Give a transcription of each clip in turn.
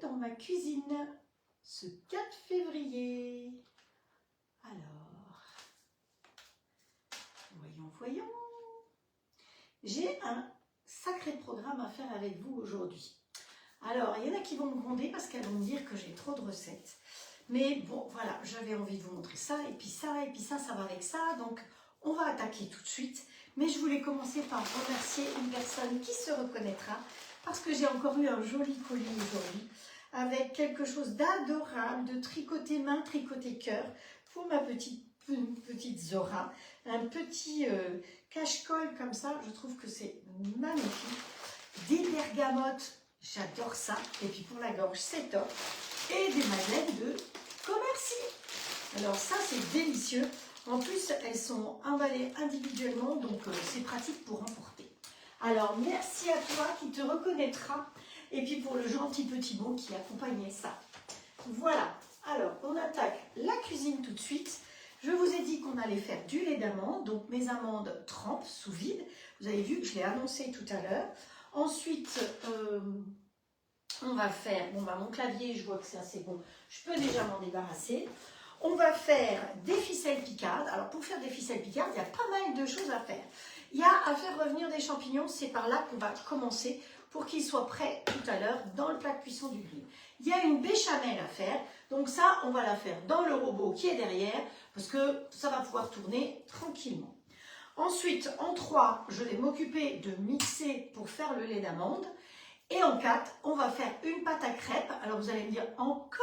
dans ma cuisine ce 4 février. Alors, voyons. J'ai un sacré programme à faire avec vous aujourd'hui. Alors, il y en a qui vont me gronder parce qu'elles vont me dire que j'ai trop de recettes. Mais bon, voilà, j'avais envie de vous montrer ça, et puis ça, ça va avec ça. Donc, on va attaquer tout de suite. Mais je voulais commencer par remercier une personne qui se reconnaîtra parce que j'ai encore eu un joli colis aujourd'hui avec quelque chose d'adorable, de tricoté main, tricoté cœur pour ma petite Zora. Un petit cache-colle comme ça, je trouve que c'est magnifique. Des bergamotes, j'adore ça. Et puis pour la gorge, c'est top. Et des madeleines de Commercy. Alors ça, c'est délicieux. En plus, elles sont emballées individuellement, donc c'est pratique pour emporter. Alors, merci à toi qui te reconnaîtra. Et puis pour le gentil petit mot qui accompagnait ça. Voilà. Alors, on attaque la cuisine tout de suite. Je vous ai dit qu'on allait faire du lait d'amande. Donc, mes amandes trempent sous vide. Vous avez vu que je l'ai annoncé tout à l'heure. Ensuite, on va faire... Bon, bah, mon clavier, je vois que c'est assez bon. Je peux déjà m'en débarrasser. On va faire des ficelles picardes. Alors, pour faire des ficelles picardes, il y a pas mal de choses à faire. Il y a à faire revenir des champignons. C'est par là qu'on va commencer pour qu'ils soient prêts tout à l'heure dans le plat de cuisson du grill. Il y a une béchamel à faire. Donc ça, on va la faire dans le robot qui est derrière parce que ça va pouvoir tourner tranquillement. Ensuite, en 3, je vais m'occuper de mixer pour faire le lait d'amande. Et en 4, on va faire une pâte à crêpes. Alors, vous allez me dire, encore?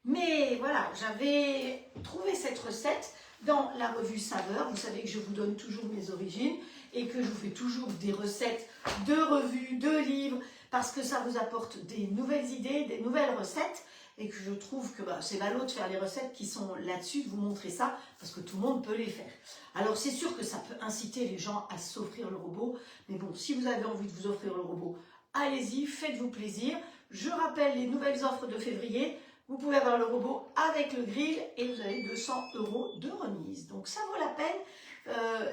Mais voilà, j'avais trouvé cette recette dans la revue Saveur. Vous savez que je vous donne toujours mes origines et que je vous fais toujours des recettes de revues, de livres, parce que ça vous apporte des nouvelles idées, des nouvelles recettes, et que je trouve que c'est valo de faire les recettes qui sont là-dessus, de vous montrer ça, parce que tout le monde peut les faire. Alors c'est sûr que ça peut inciter les gens à s'offrir le robot, mais bon, si vous avez envie de vous offrir le robot, allez-y, faites-vous plaisir. Je rappelle les nouvelles offres de février. Vous pouvez avoir le robot avec le grill et vous avez 200 € de remise. Donc ça vaut la peine.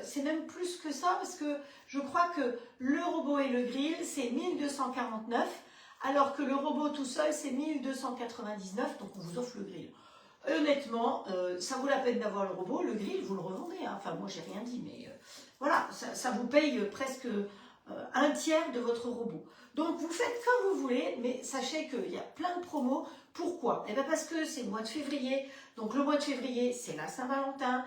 C'est même plus que ça parce que je crois que le robot et le grill, c'est 1249, alors que le robot tout seul, c'est 1299. Donc on vous offre le grill. Honnêtement, ça vaut la peine d'avoir le robot. Le grill, vous le revendez. Hein. Enfin, moi, j'ai rien dit, mais voilà, ça vous paye presque un tiers de votre robot. Donc vous faites comme vous voulez, mais sachez qu'il y a plein de promos. Pourquoi? Eh bien parce que c'est le mois de février. Donc le mois de février, c'est la Saint-Valentin.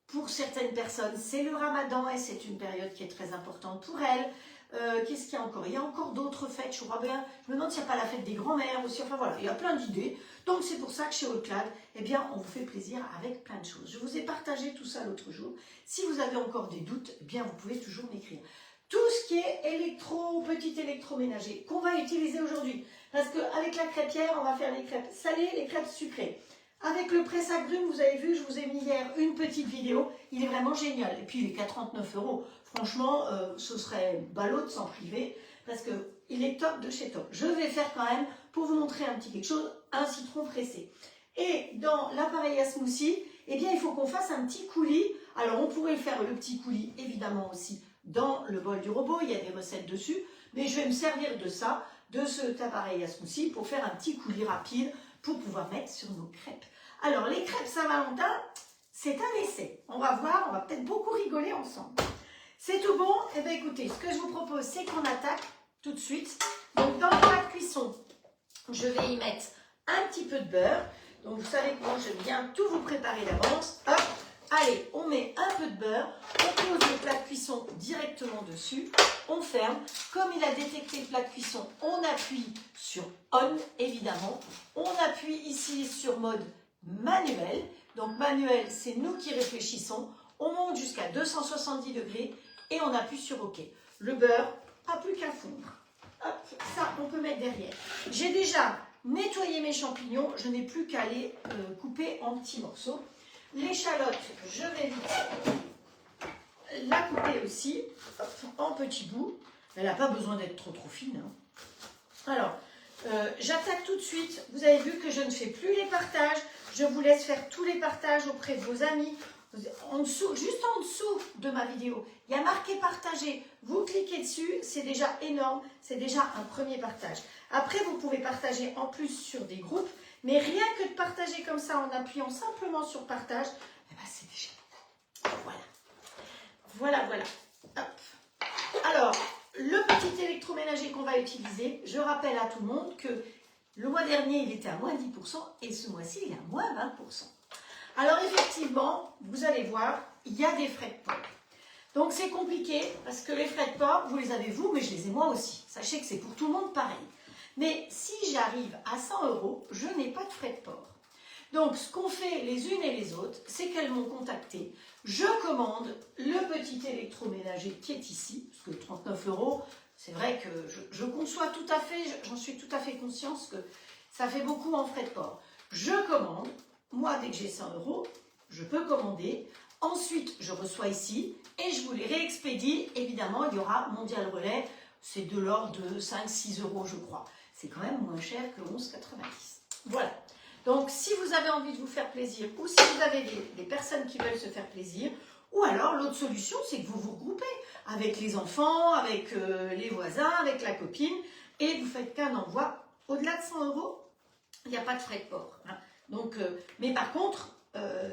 Pour certaines personnes, c'est le Ramadan et c'est une période qui est très importante pour elles. Qu'est-ce qu'il y a encore? Il y a encore d'autres fêtes, je crois bien. Je me demande s'il n'y a pas la fête des grands-mères aussi. Enfin voilà, il y a plein d'idées. Donc c'est pour ça que chez Allclad, eh bien, on vous fait plaisir avec plein de choses. Je vous ai partagé tout ça l'autre jour. Si vous avez encore des doutes, eh bien, vous pouvez toujours m'écrire. Tout ce qui est petit électroménager qu'on va utiliser aujourd'hui. Parce qu'avec la crêpière, on va faire les crêpes salées, les crêpes sucrées. Avec le presse-agrumes, vous avez vu, je vous ai mis hier une petite vidéo. Il est vraiment génial. Et puis, il est qu'à 39 €. Franchement, ce serait ballot de s'en priver parce qu'il est top de chez top. Je vais faire quand même, pour vous montrer un petit quelque chose, un citron pressé. Et dans l'appareil à smoothie, eh bien, il faut qu'on fasse un petit coulis. Alors, on pourrait faire le petit coulis, évidemment, aussi dans le bol du robot. Il y a des recettes dessus. Mais je vais me servir de ça, de cet appareil à smoothie, pour faire un petit coulis rapide pour pouvoir mettre sur nos crêpes. Alors, les crêpes Saint-Valentin, c'est un essai. On va voir, on va peut-être beaucoup rigoler ensemble. C'est tout bon? Eh bien, écoutez, ce que je vous propose, c'est qu'on attaque tout de suite. Donc, dans le plat de cuisson, je vais y mettre un petit peu de beurre. Donc, vous savez que moi, j'aime bien tout vous préparer d'avance. Hop, allez, on met un peu de beurre. On pose le plat de cuisson directement dessus. On ferme. Comme il a détecté le plat de cuisson, on appuie sur On, évidemment. On appuie ici sur mode manuel. Donc, manuel, c'est nous qui réfléchissons. On monte jusqu'à 270 degrés et on appuie sur OK. Le beurre, pas plus qu'à fondre. Hop, ça, on peut mettre derrière. J'ai déjà nettoyé mes champignons. Je n'ai plus qu'à les couper en petits morceaux. L'échalote, je vais vite la couper aussi en petits bouts. Elle n'a pas besoin d'être trop fine. Hein. Alors, j'attaque tout de suite. Vous avez vu que je ne fais plus les partages. Je vous laisse faire tous les partages auprès de vos amis, en dessous, juste en dessous de ma vidéo, il y a marqué partager. Vous cliquez dessus, c'est déjà énorme, c'est déjà un premier partage. Après, vous pouvez partager en plus sur des groupes, mais rien que de partager comme ça en appuyant simplement sur partage, eh ben, c'est déjà beaucoup. Voilà. Voilà, voilà. Hop. Alors, le petit électroménager qu'on va utiliser, je rappelle à tout le monde que le mois dernier, il était à moins 10% et ce mois-ci, il est à moins 20%. Alors effectivement, vous allez voir, il y a des frais de port. Donc c'est compliqué parce que les frais de port, vous les avez vous, mais je les ai moi aussi. Sachez que c'est pour tout le monde pareil. Mais si j'arrive à 100 €, je n'ai pas de frais de port. Donc ce qu'ont fait les unes et les autres, c'est qu'elles m'ont contacté. Je commande le petit électroménager qui est ici, parce que 39 €, c'est vrai que je conçois tout à fait, j'en suis tout à fait consciente que ça fait beaucoup en frais de port. Je commande. Moi, dès que j'ai 100 €, je peux commander. Ensuite, je reçois ici et je vous les réexpédie. Évidemment, il y aura Mondial Relais. C'est de l'ordre de 5-6 €, je crois. C'est quand même moins cher que 11,90 €. Voilà. Donc, si vous avez envie de vous faire plaisir ou si vous avez des personnes qui veulent se faire plaisir, ou alors l'autre solution, c'est que vous vous regroupez avec les enfants, avec les voisins, avec la copine et vous faites qu'un envoi. Au-delà de 100 €, il n'y a pas de frais de port. Hein. Donc, mais par contre,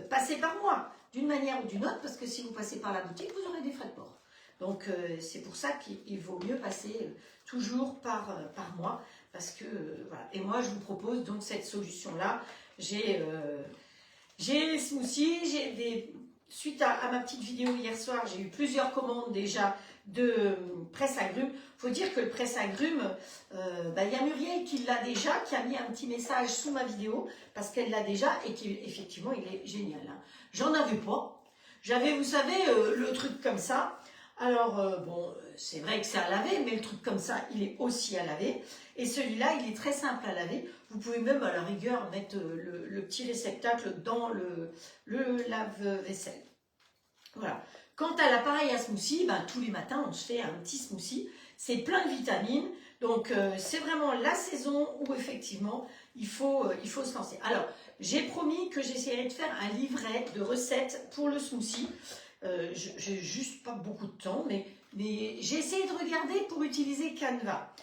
passez par moi, d'une manière ou d'une autre, parce que si vous passez par la boutique, vous aurez des frais de port. Donc, c'est pour ça qu'il vaut mieux passer toujours par moi, parce que, voilà. Et moi, je vous propose donc cette solution-là. J'ai les smoothies, suite à ma petite vidéo hier soir, j'ai eu plusieurs commandes déjà de presse-agrumes. Il faut dire que le presse-agrumes, y a Muriel qui l'a déjà, qui a mis un petit message sous ma vidéo, parce qu'elle l'a déjà et qu'effectivement, il est génial. Hein. J'en avais pas. J'avais, vous savez, le truc comme ça. Alors, bon, c'est vrai que c'est à laver, mais le truc comme ça, il est aussi à laver. Et celui-là, il est très simple à laver. Vous pouvez même, à la rigueur, mettre le petit réceptacle dans le lave-vaisselle. Voilà. Quant à l'appareil à smoothie, tous les matins, on se fait un petit smoothie. C'est plein de vitamines. Donc, c'est vraiment la saison où, effectivement, il faut se lancer. Alors, j'ai promis que j'essaierai de faire un livret de recettes pour le smoothie. J'ai juste pas beaucoup de temps, mais j'ai essayé de regarder pour utiliser Canva,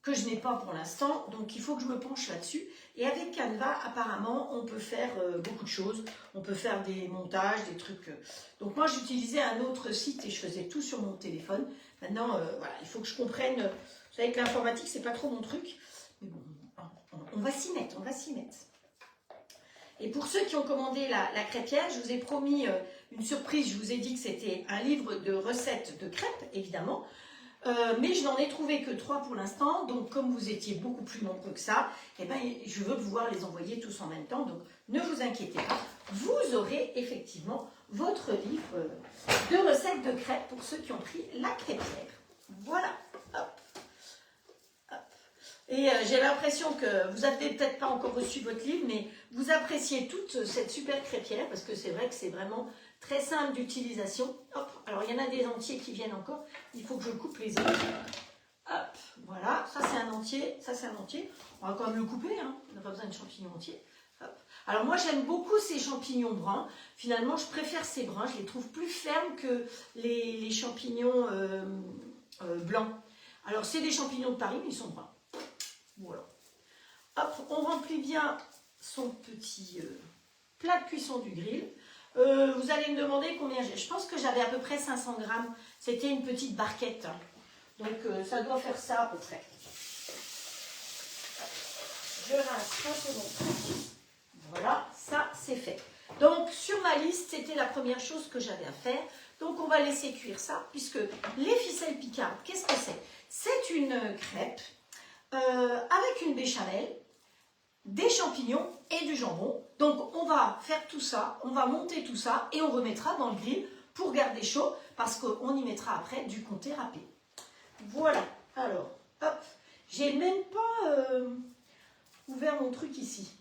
que je n'ai pas pour l'instant, donc il faut que je me penche là-dessus. Et avec Canva, apparemment, on peut faire beaucoup de choses. On peut faire des montages, des trucs. Donc moi, j'utilisais un autre site et je faisais tout sur mon téléphone. Maintenant, voilà, il faut que je comprenne. Vous savez que l'informatique, c'est pas trop mon truc. Mais bon, on va s'y mettre, on va s'y mettre. Et pour ceux qui ont commandé la crêpière, je vous ai promis une surprise. Je vous ai dit que c'était un livre de recettes de crêpes, évidemment. Mais je n'en ai trouvé que 3 pour l'instant. Donc, comme vous étiez beaucoup plus nombreux que ça, eh ben, je veux pouvoir les envoyer tous en même temps. Donc, ne vous inquiétez pas. Vous aurez effectivement votre livre de recettes de crêpes pour ceux qui ont pris la crêpière. Voilà. Hop. Et j'ai l'impression que vous n'avez peut-être pas encore reçu votre livre, mais vous appréciez toute cette super crêpière, parce que c'est vrai que c'est vraiment très simple d'utilisation. Hop, alors il y en a des entiers qui viennent encore, il faut que je coupe les autres. Hop, voilà, ça c'est un entier, ça c'est un entier. On va quand même le couper, hein. On n'a pas besoin de champignons entiers. Hop. Alors moi j'aime beaucoup ces champignons bruns, finalement je préfère ces bruns, je les trouve plus fermes que les champignons blancs. Alors c'est des champignons de Paris, mais ils sont bruns. Voilà. Hop, on remplit bien son petit plat de cuisson du grill. Vous allez me demander combien j'ai. Je pense que j'avais à peu près 500 grammes. C'était une petite barquette. Donc, ça doit faire ça à peu près. Je rince un second. Voilà, ça c'est fait. Donc, sur ma liste, c'était la première chose que j'avais à faire. Donc, on va laisser cuire ça, puisque les ficelles picardes, qu'est-ce que c'est? C'est une crêpe avec une béchamel, des champignons et du jambon. Donc on va faire tout ça, on va monter tout ça et on remettra dans le grill pour garder chaud parce qu'on y mettra après du comté râpé. Voilà, alors, hop, j'ai même pas ouvert mon truc ici.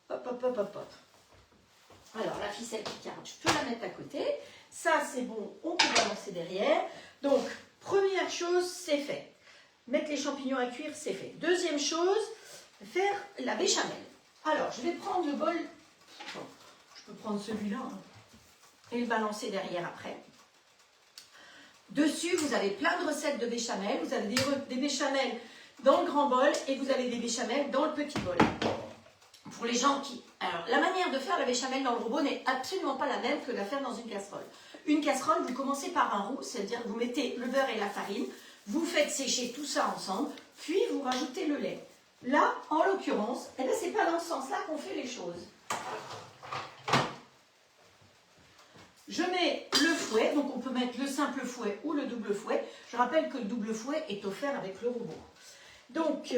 Hop, hop, hop, hop, hop. Alors la ficelle picarde, je peux la mettre à côté. Ça c'est bon, on peut balancer derrière. Donc, première chose, c'est fait. Mettre les champignons à cuire, c'est fait. Deuxième chose, faire la béchamel. Alors, je vais prendre le bol. Bon, Je peux prendre celui-là hein, et le balancer derrière après. Dessus, vous avez plein de recettes de béchamel. Vous avez des béchamels dans le grand bol et vous avez des béchamels dans le petit bol. Pour les gens qui... Alors, la manière de faire la béchamel dans le robot n'est absolument pas la même que de la faire dans une casserole. Une casserole, vous commencez par un roux, c'est-à-dire que vous mettez le beurre et la farine, vous faites sécher tout ça ensemble, puis vous rajoutez le lait. Là, en l'occurrence, eh bien, c'est pas dans ce sens-là qu'on fait les choses. Je mets le fouet, donc on peut mettre le simple fouet ou le double fouet. Je rappelle que le double fouet est offert avec le robot. Donc,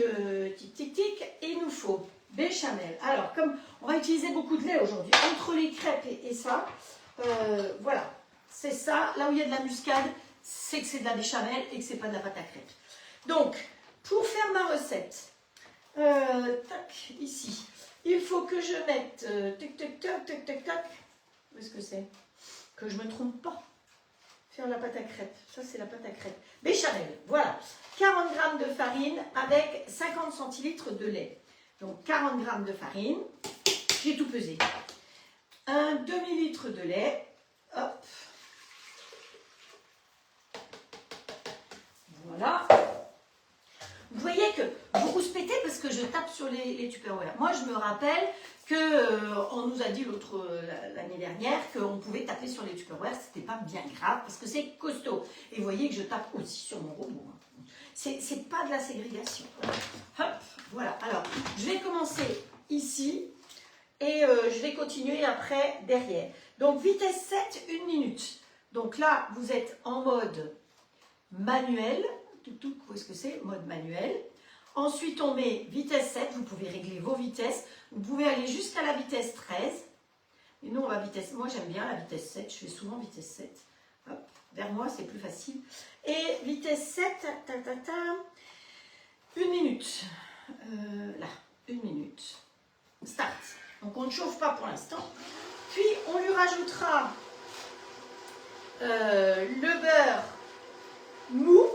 tic tic tic, il nous faut béchamel. Alors, comme on va utiliser beaucoup de lait aujourd'hui, entre les crêpes et ça, voilà, c'est ça. Là où il y a de la muscade, c'est que c'est de la béchamel et que c'est pas de la pâte à crêpes. Donc, pour faire ma recette, tac, ici, il faut que je mette, tac, tac, tac, tac, tac, tac, où est-ce que c'est? Que je ne me trompe pas. Faire la pâte à crêpes, ça c'est la pâte à crêpes. Béchamel, voilà. 40 g de farine avec 50 centilitres de lait. Donc 40 g de farine, j'ai tout pesé. Un demi-litre de lait, hop. Voilà. Vous voyez que vous rouspétez parce que je tape sur les Tupperware. Moi, je me rappelle qu'on nous a dit l'année dernière qu'on pouvait taper sur les Tupperware, c'était pas bien grave parce que c'est costaud. Et vous voyez que je tape aussi sur mon robot. C'est pas de la ségrégation. Hop, voilà. Alors, je vais commencer ici et je vais continuer après derrière. Donc, vitesse 7, 1 minute. Donc là, vous êtes en mode manuel. Où est-ce que c'est? Mode manuel. Ensuite, on met vitesse 7. Vous pouvez régler vos vitesses. Vous pouvez aller jusqu'à la vitesse 13. Et nous, on va vitesse... Moi, j'aime bien la vitesse 7. Je fais souvent vitesse 7. Hop, vers moi, c'est plus facile. Et vitesse 7, ta, ta, ta, 1 minute. Là, 1 minute. Start. Donc, on ne chauffe pas pour l'instant. Puis, on lui rajoutera le beurre mou.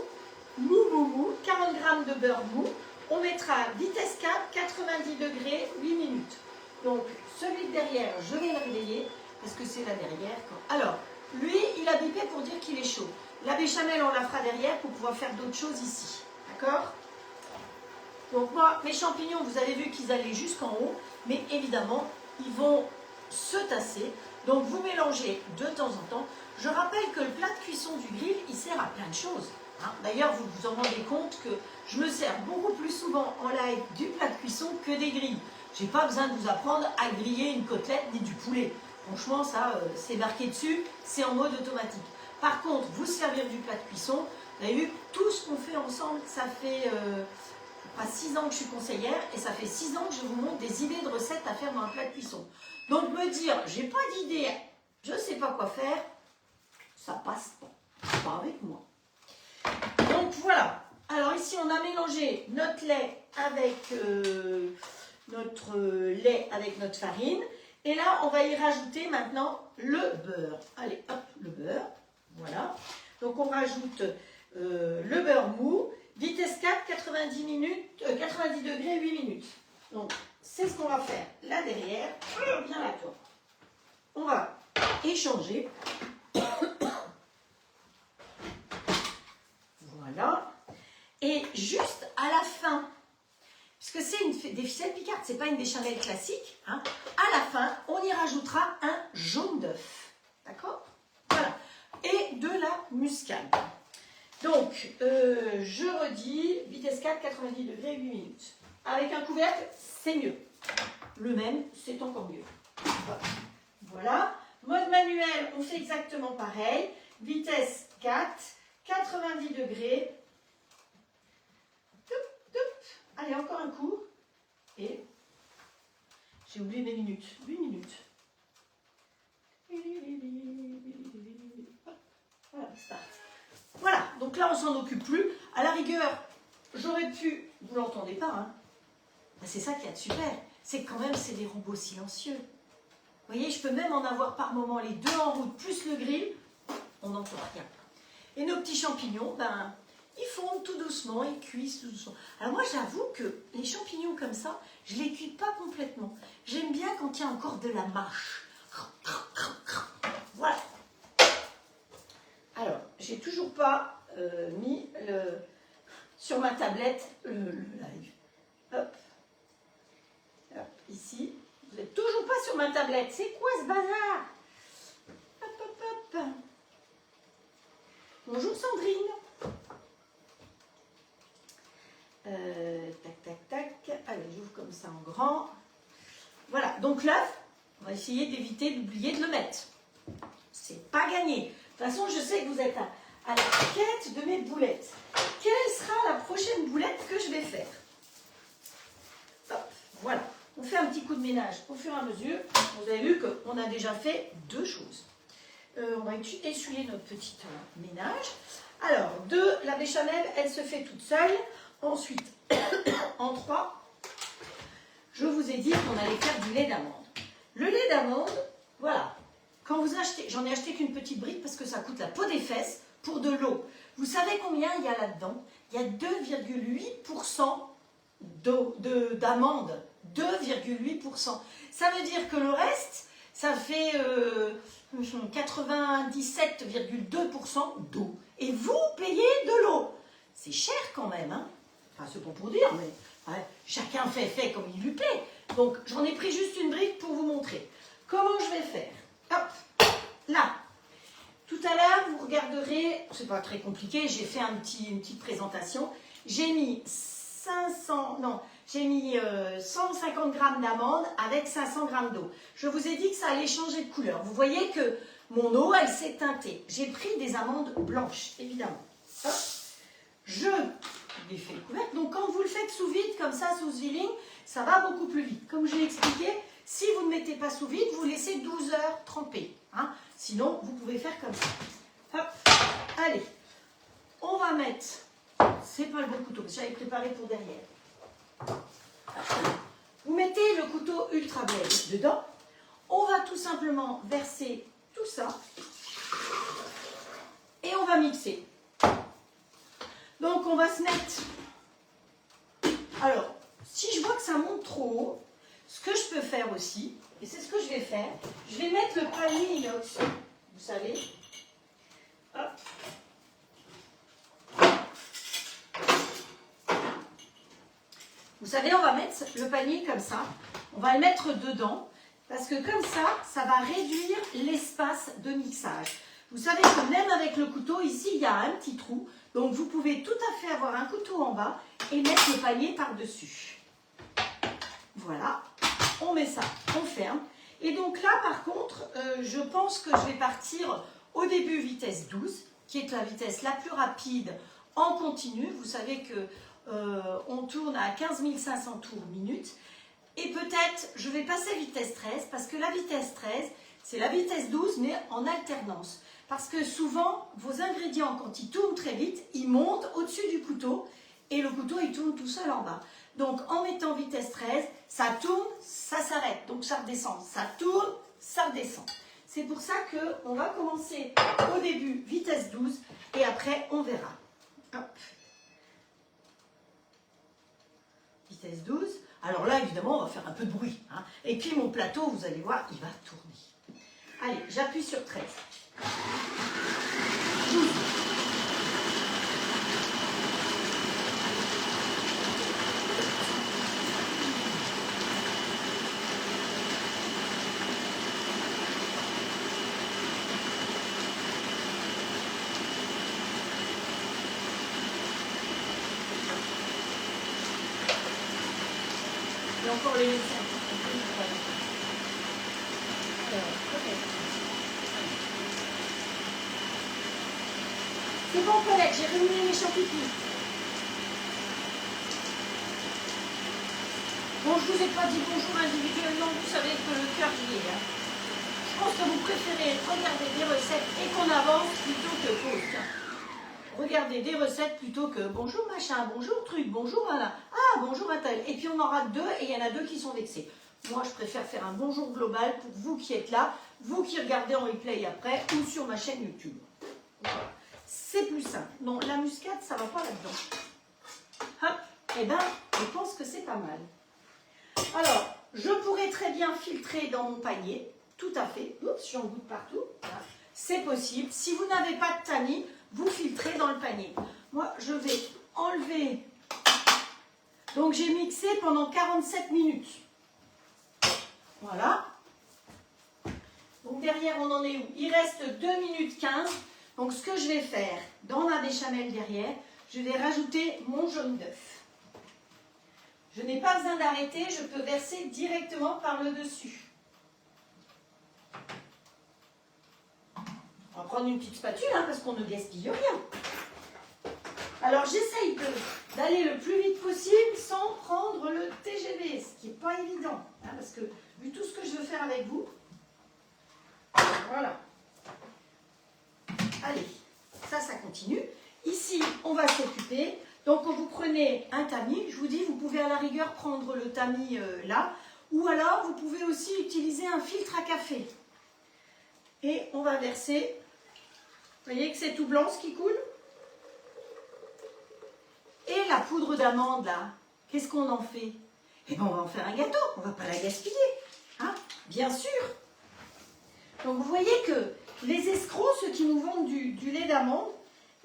Mou, 40 g de beurre mou. On mettra vitesse 4, 90 degrés, 8 minutes. Donc, celui de derrière, je vais le réveiller, parce que c'est là derrière. Alors, lui, il a bipé pour dire qu'il est chaud. La béchamel, on la fera derrière pour pouvoir faire d'autres choses ici. D'accord? Donc, moi, mes champignons, vous avez vu qu'ils allaient jusqu'en haut, mais évidemment, ils vont se tasser. Donc, vous mélangez de temps en temps. Je rappelle que le plat de cuisson du grill, il sert à plein de choses. D'ailleurs, vous vous en rendez compte que je me sers beaucoup plus souvent en live du plat de cuisson que des grilles. Je n'ai pas besoin de vous apprendre à griller une côtelette ni du poulet. Franchement, ça, c'est marqué dessus, c'est en mode automatique. Par contre, vous servir du plat de cuisson, vous avez vu, tout ce qu'on fait ensemble, ça fait pas 6 ans que je suis conseillère et ça fait 6 ans que je vous montre des idées de recettes à faire dans un plat de cuisson. Donc, me dire, j'ai pas d'idée, je ne sais pas quoi faire, ça passe pas avec moi. Donc voilà, alors ici on a mélangé notre lait avec notre farine et là on va y rajouter maintenant le beurre. Allez hop, le beurre, voilà. Donc on rajoute le beurre mou, vitesse 4, 90 degrés, 8 minutes. Donc c'est ce qu'on va faire là derrière, bien là toi. On va échanger. Voilà. Et juste à la fin, puisque c'est des ficelles picardes, c'est pas une béchamel classique, hein, à la fin, on y rajoutera un jaune d'œuf. D'accord? Voilà. Et de la muscade. Donc, je redis, vitesse 4, 90 degrés, 8 minutes. Avec un couvercle, c'est mieux. Le même, c'est encore mieux. Voilà. Mode manuel, on fait exactement pareil. Vitesse 4. 90 degrés. Toup, toup. Allez, encore un coup. Et j'ai oublié mes minutes. 8 minutes. Voilà, start. Voilà, donc là, on s'en occupe plus. À la rigueur, j'aurais pu... Vous l'entendez pas, hein? C'est ça qui est super. C'est que quand même, c'est des robots silencieux. Vous voyez, je peux même en avoir par moment les deux en route, plus le grill. On n'entend rien. Et nos petits champignons, ben, ils fondent tout doucement, ils cuisent tout doucement. Alors moi, j'avoue que les champignons comme ça, je ne les cuis pas complètement. J'aime bien quand il y a encore de la mâche. j'ai toujours pas mis sur ma tablette le live. Hop. Hop, ici. Vous n'êtes toujours pas sur ma tablette. C'est quoi ce bazar? Hop, hop, hop. Bonjour Sandrine. Tac, tac, tac. Allez, j'ouvre comme ça en grand. Voilà, donc l'œuf, on va essayer d'éviter d'oublier de le mettre. C'est pas gagné. De toute façon, je sais que vous êtes à la quête de mes boulettes. Quelle sera la prochaine boulette que je vais faire? Hop, voilà. On fait un petit coup de ménage au fur et à mesure. Vous avez vu qu'on a déjà fait deux choses. On va essuyer notre petit ménage. Alors, la béchamel, elle se fait toute seule. Ensuite, en 3, je vous ai dit qu'on allait faire du lait d'amande. Le lait d'amande, voilà. Quand vous achetez, j'en ai acheté qu'une petite brique parce que ça coûte la peau des fesses pour de l'eau. Vous savez combien il y a là-dedans? Il y a 2,8% d'amande. 2,8%. Ça veut dire que le reste, ça fait 97,2% d'eau. Et vous payez de l'eau. C'est cher quand même, hein? Enfin, c'est pas pour dire, mais ouais, chacun fait comme il lui plaît. Donc, j'en ai pris juste une brique pour vous montrer. Comment je vais faire? Hop, là. Tout à l'heure, vous regarderez, c'est pas très compliqué, j'ai fait une petite présentation. J'ai mis 150 grammes d'amandes avec 500 grammes d'eau. Je vous ai dit que ça allait changer de couleur. Vous voyez que mon eau, elle s'est teintée. J'ai pris des amandes blanches, évidemment. Hop. Je les fais le couvercle. Donc, quand vous le faites sous vide, comme ça, sous Zwilling, ça va beaucoup plus vite. Comme je l'ai expliqué, si vous ne mettez pas sous vide, vous laissez 12 heures tremper. Hein. Sinon, vous pouvez faire comme ça. Hop. Allez, on va mettre... C'est pas le bon couteau, parce que j'avais préparé pour derrière. Vous mettez le couteau Ultra Blade dedans. On va tout simplement verser tout ça. Et on va mixer. Donc, on va se mettre... Alors, si je vois que ça monte trop haut, ce que je peux faire aussi, et c'est ce que je vais faire, je vais mettre le panier inox, vous savez. Hop. Vous savez, on va mettre le panier comme ça. On va le mettre dedans, parce que comme ça va réduire l'espace de mixage. Vous savez que même avec le couteau, ici, il y a un petit trou. Donc, vous pouvez tout à fait avoir un couteau en bas et mettre le panier par-dessus. Voilà. On met ça, on ferme. Et donc là, par contre, je pense que je vais partir au début vitesse 12, qui est la vitesse la plus rapide en continu. Vous savez que on tourne à 15 500 tours minute. Et peut-être, je vais passer vitesse 13, parce que la vitesse 13, c'est la vitesse 12, mais en alternance. Parce que souvent, vos ingrédients, quand ils tournent très vite, ils montent au-dessus du couteau, et le couteau, il tourne tout seul en bas. Donc, en mettant vitesse 13, ça tourne, ça s'arrête, donc ça redescend. Ça tourne, ça redescend. C'est pour ça qu'on va commencer au début vitesse 12, et après, on verra. Hop. Vitesse 12. Alors là, évidemment, on va faire un peu de bruit. Hein. Et puis, mon plateau, vous allez voir, il va tourner. Allez, j'appuie sur 13. 12. Et encore les médecins. C'est bon, Colette, j'ai réuni mes champignons. Bon, je ne vous ai pas dit bonjour individuellement, vous savez que le cœur y est. Hein. Je pense que vous préférez regarder des recettes et qu'on avance plutôt que pause. Regardez des recettes plutôt que bonjour machin, bonjour truc, bonjour voilà. Ah, bonjour un tel. Et puis on en rate deux et il y en a deux qui sont vexés. Moi, je préfère faire un bonjour global pour vous qui êtes là, vous qui regardez en replay après ou sur ma chaîne YouTube. Voilà. C'est plus simple. Non, la muscade, ça ne va pas là-dedans. Hop, eh bien, je pense que c'est pas mal. Alors, je pourrais très bien filtrer dans mon panier, tout à fait. Oups, j'en goûte partout. Voilà. C'est possible. Si vous n'avez pas de tamis, vous filtrez dans le panier. Moi, je vais enlever. Donc, j'ai mixé pendant 47 minutes. Voilà. Donc, derrière, on en est où? Il reste 2 minutes 15. Donc, ce que je vais faire dans ma béchamel derrière, je vais rajouter mon jaune d'œuf. Je n'ai pas besoin d'arrêter, je peux verser directement par le dessus. On va prendre une petite spatule hein, parce qu'on ne gaspille rien. Alors j'essaye d'aller le plus vite possible sans prendre le TGV, ce qui n'est pas évident. Hein, parce que vu tout ce que je veux faire avec vous, voilà. Allez, ça continue. Ici, on va s'occuper. Donc, quand vous prenez un tamis, je vous dis, vous pouvez à la rigueur prendre le tamis là, ou alors vous pouvez aussi utiliser un filtre à café. Et on va verser. Vous voyez que c'est tout blanc ce qui coule? Et la poudre d'amande là, qu'est-ce qu'on en fait? Eh bien, on va en faire un gâteau, on ne va pas la gaspiller. Hein, bien sûr. Donc, vous voyez que les escrocs, ceux qui nous vendent du lait d'amande,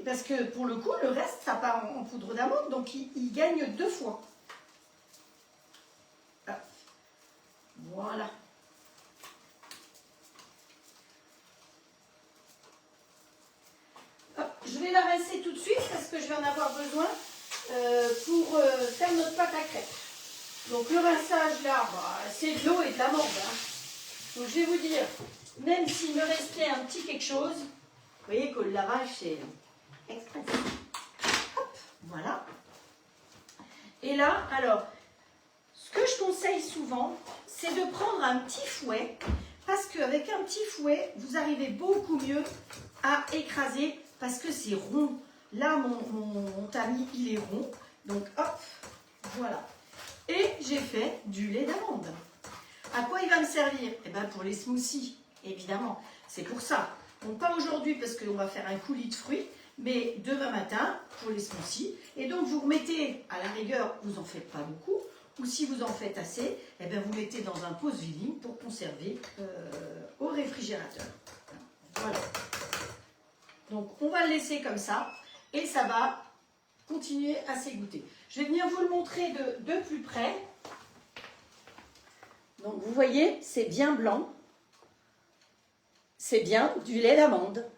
parce que pour le coup, le reste, ça part en poudre d'amande, donc ils gagnent 2 fois. Ah. Voilà. Hop, je vais la rincer tout de suite parce que je vais en avoir besoin pour faire notre pâte à crêpes. Donc le rinçage là, bah, c'est de l'eau et de l'amande. Hein. Donc je vais vous dire, même s'il me restait un petit quelque chose, vous voyez que le lavage c'est express. Hop, voilà. Et là, alors, ce que je conseille souvent, c'est de prendre un petit fouet, parce qu'avec un petit fouet, vous arrivez beaucoup mieux à écraser, parce que c'est rond. Là, mon tamis, il est rond. Donc, hop, voilà. Et j'ai fait du lait d'amande. À quoi il va me servir? Eh bien, pour les smoothies, évidemment. C'est pour ça. Donc, pas aujourd'hui, parce qu'on va faire un coulis de fruits, mais demain matin, pour les smoothies. Et donc, vous remettez, à la rigueur, vous n'en faites pas beaucoup, ou si vous en faites assez, eh bien, vous mettez dans un pose-viling pour conserver au réfrigérateur. Voilà. Donc, on va le laisser comme ça, et ça va continuer à s'égoutter. Je vais venir vous le montrer de plus près. Donc, vous voyez, c'est bien blanc. C'est bien du lait d'amande.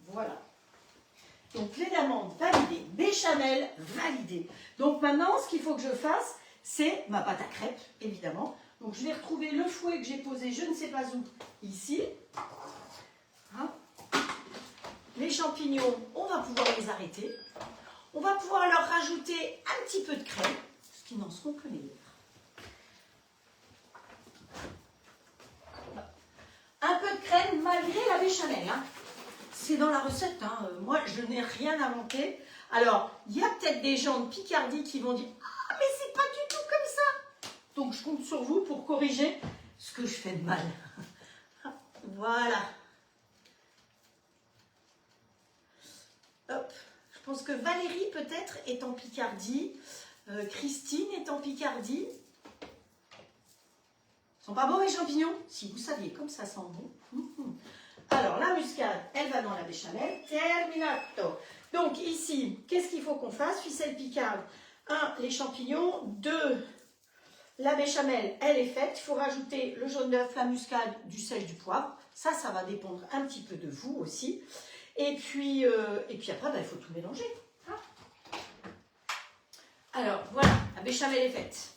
Voilà. Donc, lait d'amande validé, béchamel validé. Donc, maintenant, ce qu'il faut que je fasse, c'est ma pâte à crêpes, évidemment. Donc, je vais retrouver le fouet que j'ai posé, je ne sais pas où, ici. Hein? Les champignons, on va pouvoir les arrêter. On va pouvoir leur rajouter un petit peu de crème, ce qui n'en seront que meilleurs. Un peu de crème malgré la béchamel. Hein. C'est dans la recette. Hein. Moi, je n'ai rien inventé. Alors, il y a peut-être des gens de Picardie qui vont dire « Ah, mais c'est pas du tout comme ça !» Donc, je compte sur vous pour corriger ce que je fais de mal. Voilà. Hop. Je pense que Valérie, peut-être, est en Picardie. Christine est en Picardie. Ils sont pas bons, les champignons? Si vous saviez, comme ça sent bon. Alors, la muscade, elle va dans la béchamel. Terminato. Donc, ici, qu'est-ce qu'il faut qu'on fasse? Ficelle picarde. 1, les champignons. 2, la béchamel, elle est faite. Il faut rajouter le jaune d'œuf, la muscade, du sel, du poivre. Ça va dépendre un petit peu de vous aussi. Et puis après, il faut tout mélanger. Hein? Alors, voilà, la béchamel est faite.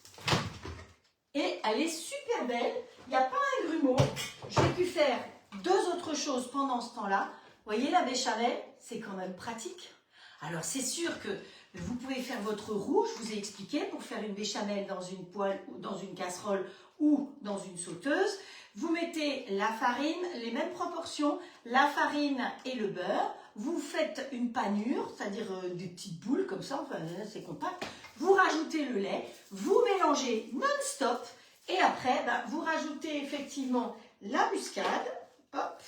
Et elle est super belle. Il n'y a pas un grumeau. J'ai pu faire 2 autres choses pendant ce temps-là. Vous voyez, la béchamel, c'est quand même pratique. Alors, c'est sûr que vous pouvez faire votre roux, je vous ai expliqué, pour faire une béchamel dans une poêle ou dans une casserole ou dans une sauteuse. Vous mettez la farine, les mêmes proportions, la farine et le beurre. Vous faites une panure, c'est-à-dire des petites boules comme ça, enfin, c'est compact. Vous rajoutez le lait, vous mélangez non-stop et après, vous rajoutez effectivement la muscade. Hop,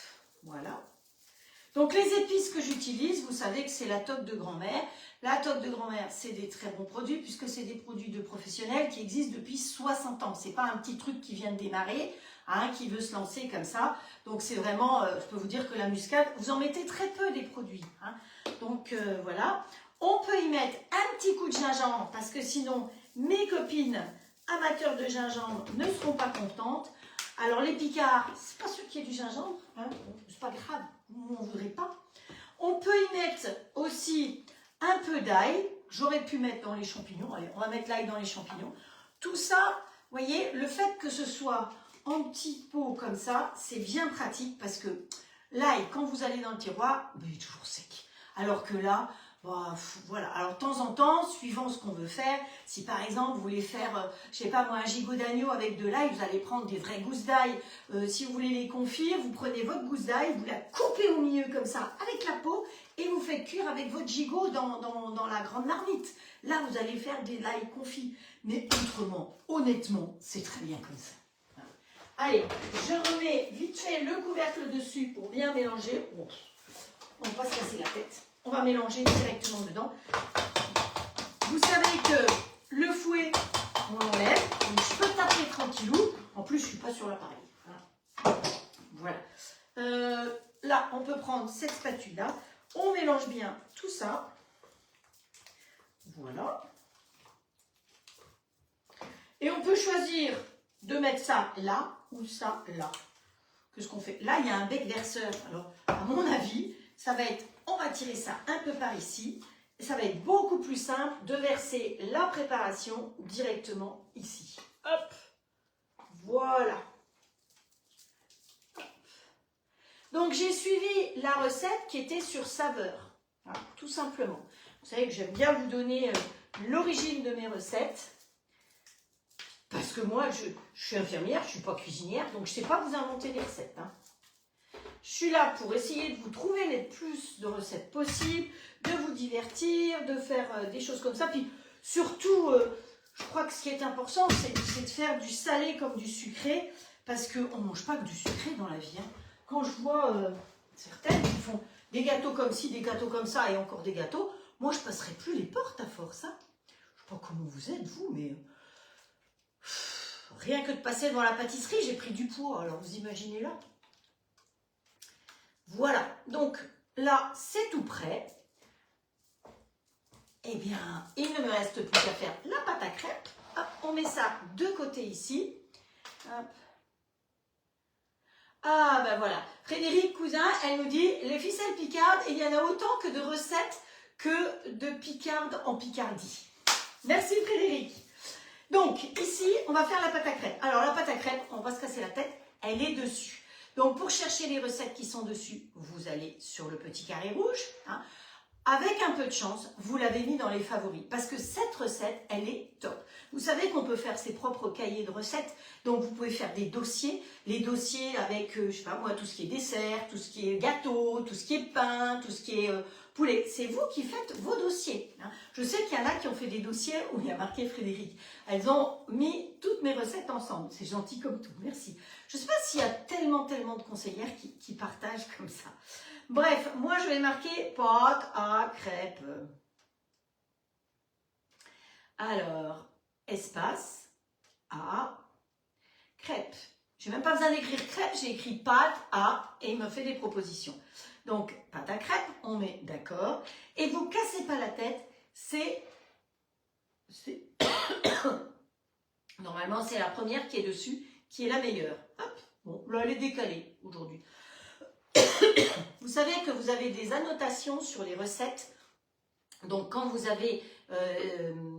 voilà. Donc les épices que j'utilise, vous savez que c'est la toque de grand-mère. La toque de grand-mère, c'est des très bons produits puisque c'est des produits de professionnels qui existent depuis 60 ans. Ce n'est pas un petit truc qui vient de démarrer. hein, qui veut se lancer comme ça. Donc c'est vraiment, je peux vous dire que la muscade, vous en mettez très peu des produits. Hein. Donc voilà. On peut y mettre un petit coup de gingembre parce que sinon mes copines amateurs de gingembre ne seront pas contentes. Alors les picards, c'est pas sûr qu'il y ait du gingembre, hein, c'est pas grave, on ne voudrait pas. On peut y mettre aussi un peu d'ail, j'aurais pu mettre dans les champignons, allez, on va mettre l'ail dans les champignons. Tout ça, vous voyez, le fait que ce soit en petits pots comme ça, c'est bien pratique parce que l'ail, quand vous allez dans le tiroir, ben, il est toujours sec. Alors que là, voilà. Alors de temps en temps, suivant ce qu'on veut faire, si par exemple vous voulez faire, je sais pas moi, un gigot d'agneau avec de l'ail, vous allez prendre des vraies gousses d'ail. Si vous voulez les confire, vous prenez votre gousse d'ail, vous la coupez au milieu comme ça avec la peau et vous faites cuire avec votre gigot dans la grande marmite. Là, vous allez faire de l'ail confit. Mais autrement, honnêtement, c'est très bien comme ça. Allez, je remets vite fait le couvercle dessus pour bien mélanger. Bon, on va pas se casser la tête. On va mélanger directement dedans. Vous savez que le fouet, on l'enlève. Donc je peux taper tranquillou. En plus, je ne suis pas sur l'appareil. Voilà. Là, on peut prendre cette spatule-là. On mélange bien tout ça. Voilà. Et on peut choisir de mettre ça là ou ça là. Qu'est-ce qu'on fait? Là, il y a un bec verseur. Alors, à mon avis, ça va être... On va tirer ça un peu par ici. Et ça va être beaucoup plus simple de verser la préparation directement ici. Hop. Voilà. Hop. Donc, j'ai suivi la recette qui était sur saveur. Voilà, tout simplement. Vous savez que j'aime bien vous donner l'origine de mes recettes. Parce que moi, je suis infirmière, je ne suis pas cuisinière, donc je ne sais pas vous inventer des recettes. Hein. Je suis là pour essayer de vous trouver le plus de recettes possibles, de vous divertir, de faire des choses comme ça. Puis surtout, je crois que ce qui est important, c'est de faire du salé comme du sucré, parce qu'on ne mange pas que du sucré dans la vie. Hein. Quand je vois certaines qui font des gâteaux comme ci, des gâteaux comme ça, et encore des gâteaux, moi je ne passerai plus les portes à force. Hein. Je ne sais pas comment vous êtes, vous, mais... Rien que de passer devant la pâtisserie, j'ai pris du poids, alors vous imaginez là. Voilà, donc là, c'est tout prêt. Eh bien, il ne me reste plus qu'à faire la pâte à crêpes. Hop, on met ça de côté ici. Hop. Ah, ben voilà. Frédéric Cousin, elle nous dit, les ficelles picardes, il y en a autant que de recettes que de picardes en Picardie. Merci Frédéric. Donc, ici, on va faire la pâte à crêpes. Alors, la pâte à crêpes, on va se casser la tête, elle est dessus. Donc, pour chercher les recettes qui sont dessus, vous allez sur le petit carré rouge. Hein. Avec un peu de chance, vous l'avez mis dans les favoris. Parce que cette recette, elle est top. Vous savez qu'on peut faire ses propres cahiers de recettes. Donc, vous pouvez faire des dossiers. Les dossiers avec, je sais pas moi, tout ce qui est dessert, tout ce qui est gâteau, tout ce qui est pain, tout ce qui est... poulet, c'est vous qui faites vos dossiers. Hein. Je sais qu'il y en a qui ont fait des dossiers où il y a marqué Frédéric. Elles ont mis toutes mes recettes ensemble. C'est gentil comme tout, merci. Je ne sais pas s'il y a tellement de conseillères qui partagent comme ça. Bref, moi je vais marquer pâte à crêpes. Alors, espace à crêpes. Je n'ai même pas besoin d'écrire crêpes, j'ai écrit pâte à et il me fait des propositions. Donc, pâte à crêpes, on met d'accord. Et vous ne cassez pas la tête, c'est... Normalement, c'est la première qui est dessus, qui est la meilleure. Hop, bon, là, elle est décalée aujourd'hui. Vous savez que vous avez des annotations sur les recettes. Donc, quand vous avez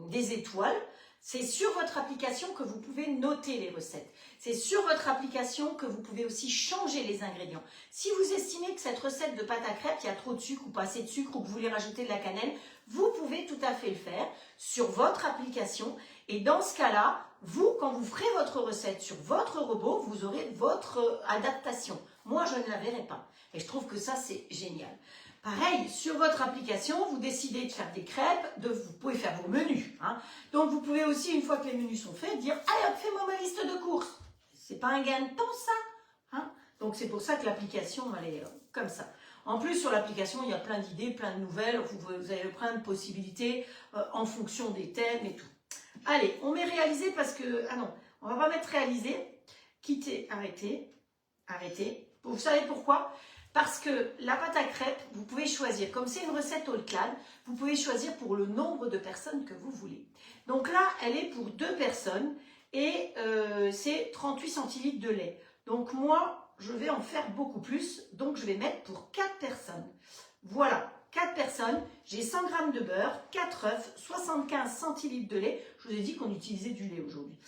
des étoiles, c'est sur votre application que vous pouvez noter les recettes. C'est sur votre application que vous pouvez aussi changer les ingrédients. Si vous estimez que cette recette de pâte à crêpes, il y a trop de sucre ou pas assez de sucre ou que vous voulez rajouter de la cannelle, vous pouvez tout à fait le faire sur votre application. Et dans ce cas-là, vous, quand vous ferez votre recette sur votre robot, vous aurez votre adaptation. Moi, je ne la verrai pas. Et je trouve que ça, c'est génial. Pareil, sur votre application, vous décidez de faire des crêpes, vous pouvez faire vos menus. Hein. Donc, vous pouvez aussi, une fois que les menus sont faits, dire « Allez, hop, fais-moi ma liste de courses ». C'est pas un gain de temps, ça. Hein. Donc, c'est pour ça que l'application, elle est comme ça. En plus, sur l'application, il y a plein d'idées, plein de nouvelles. Vous avez plein de possibilités en fonction des thèmes et tout. Allez, on met réaliser parce que... Ah non, on va pas mettre réaliser. quitter, arrêtez, arrêtez. Vous savez pourquoi? Parce que la pâte à crêpes, vous pouvez choisir, comme c'est une recette haut de clan, vous pouvez choisir pour le nombre de personnes que vous voulez. Donc là, elle est pour 2 personnes et c'est 38 centilitres de lait. Donc moi, je vais en faire beaucoup plus, donc je vais mettre pour 4 personnes. Voilà, 4 personnes, j'ai 100 g de beurre, 4 œufs, 75 centilitres de lait. Je vous ai dit qu'on utilisait du lait aujourd'hui.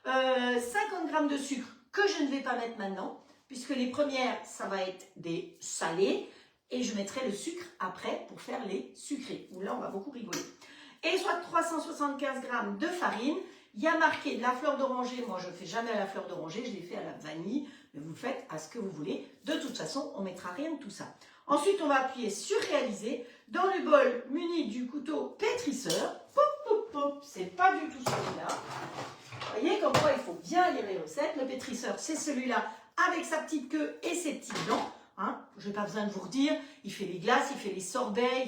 50 g de sucre que je ne vais pas mettre maintenant, puisque les premières, ça va être des salés, et je mettrai le sucre après pour faire les sucrés, où là, on va beaucoup rigoler. Et soit 375 g de farine, il y a marqué de la fleur d'oranger, moi je ne fais jamais à la fleur d'oranger, je l'ai fait à la vanille, mais vous faites à ce que vous voulez. De toute façon, on ne mettra rien de tout ça. Ensuite, on va appuyer sur réaliser. Dans le bol muni du couteau pétrisseur, pop, pop, pop, c'est pas du tout celui-là. Vous voyez comme quoi il faut bien lire les recettes. Le pétrisseur, c'est celui-là avec sa petite queue et ses petits dents. Hein, je n'ai pas besoin de vous redire, il fait les glaces, il fait les sorbets,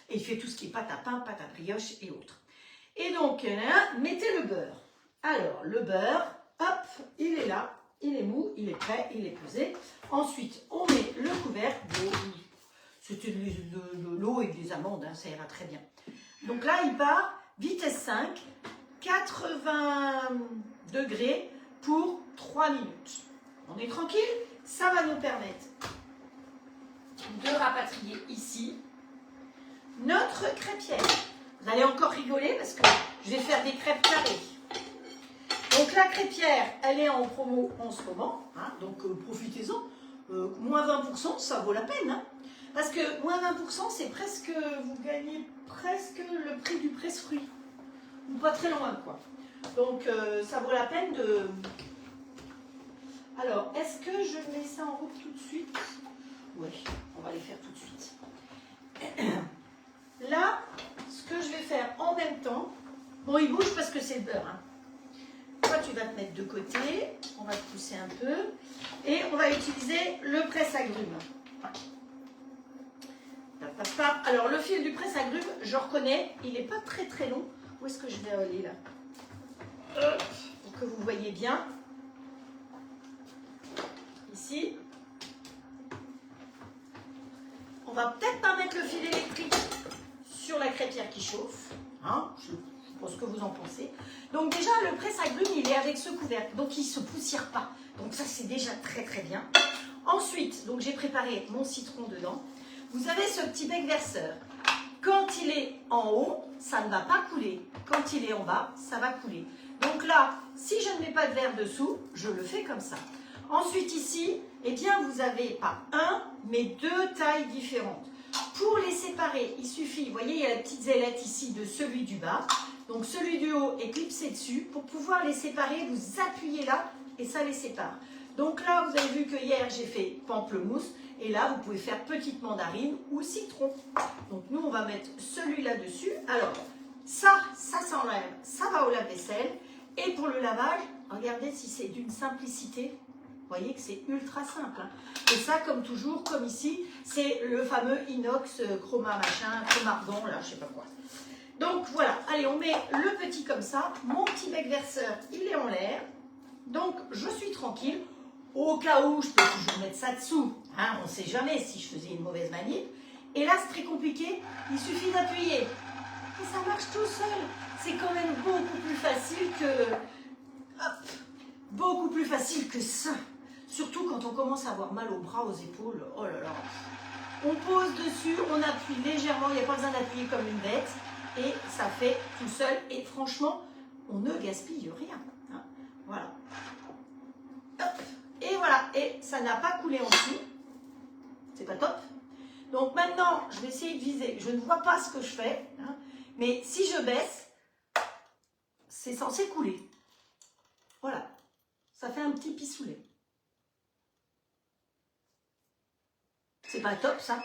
il fait tout ce qui est pâte à pain, pâte à brioche et autres. Et donc, mettez le beurre. Alors, le beurre, hop, il est là, il est mou, il est prêt, il est pesé. Ensuite, on met le couvercle. C'était de l'eau et des amandes, hein, ça ira très bien. Donc là, il part, vitesse 5, 80 degrés pour 3 minutes. On est tranquille, ça va nous permettre de rapatrier ici notre crêpière. Vous allez encore rigoler parce que je vais faire des crêpes carrées. Donc la crêpière, elle est en promo en ce moment, hein, donc profitez-en. Moins 20%, ça vaut la peine. Hein, parce que moins 20%, c'est presque, vous gagnez presque le prix du presse-fruit. Ou pas très loin, quoi. Donc ça vaut la peine de... Alors, est-ce que je mets ça en route tout de suite? Oui, on va les faire tout de suite. Là, ce que je vais faire en même temps, bon, il bouge parce que c'est le beurre. Hein. Toi, tu vas te mettre de côté, on va te pousser un peu, et on va utiliser le presse-agrumes. Alors, le fil du presse-agrumes, je reconnais, il n'est pas très très long. Où est-ce que je vais aller là? Pour que vous voyez bien. Ici. On va peut-être pas mettre le fil électrique sur la crêpière qui chauffe. Hein, je sais pas ce que vous en pensez. Donc déjà, le presse-agrumes, il est avec ce couvercle. Donc il ne se poussière pas. Donc ça, c'est déjà très très bien. Ensuite, donc j'ai préparé mon citron dedans. Vous avez ce petit bec verseur. Quand il est en haut, ça ne va pas couler. Quand il est en bas, ça va couler. Donc là, si je ne mets pas de verre dessous, je le fais comme ça. Ensuite ici, eh bien vous avez pas un, mais 2 tailles différentes. Pour les séparer, il suffit, vous voyez, il y a la petite zélette ici de celui du bas. Donc celui du haut est clipsé dessus. Pour pouvoir les séparer, vous appuyez là et ça les sépare. Donc là, vous avez vu que hier, j'ai fait pamplemousse. Et là, vous pouvez faire petite mandarine ou citron. Donc nous, on va mettre celui-là dessus. Alors, ça s'enlève, ça va au lave-vaisselle. Et pour le lavage, regardez si c'est d'une simplicité. Vous voyez que c'est ultra simple. Hein. Et ça, comme toujours, comme ici, c'est le fameux inox chroma machin, chromargon, là, je sais pas quoi. Donc voilà, allez, on met le petit comme ça. Mon petit bec verseur, il est en l'air. Donc, je suis tranquille. Au cas où, je peux toujours mettre ça dessous. Hein, on ne sait jamais si je faisais une mauvaise manip. Et là, c'est très compliqué. Il suffit d'appuyer. Et ça marche tout seul. C'est quand même beaucoup plus facile que... Hop, beaucoup plus facile que ça. Surtout quand on commence à avoir mal aux bras, aux épaules. Oh là là. On pose dessus, on appuie légèrement. Il n'y a pas besoin d'appuyer comme une bête. Et ça fait tout seul. Et franchement, on ne gaspille rien. Hein, voilà. Hop. Et voilà. Et ça n'a pas coulé en dessous. C'est pas top. Donc maintenant, je vais essayer de viser. Je ne vois pas ce que je fais. Hein, mais si je baisse, c'est censé couler. Voilà. Ça fait un petit pissoulet. C'est pas top, ça.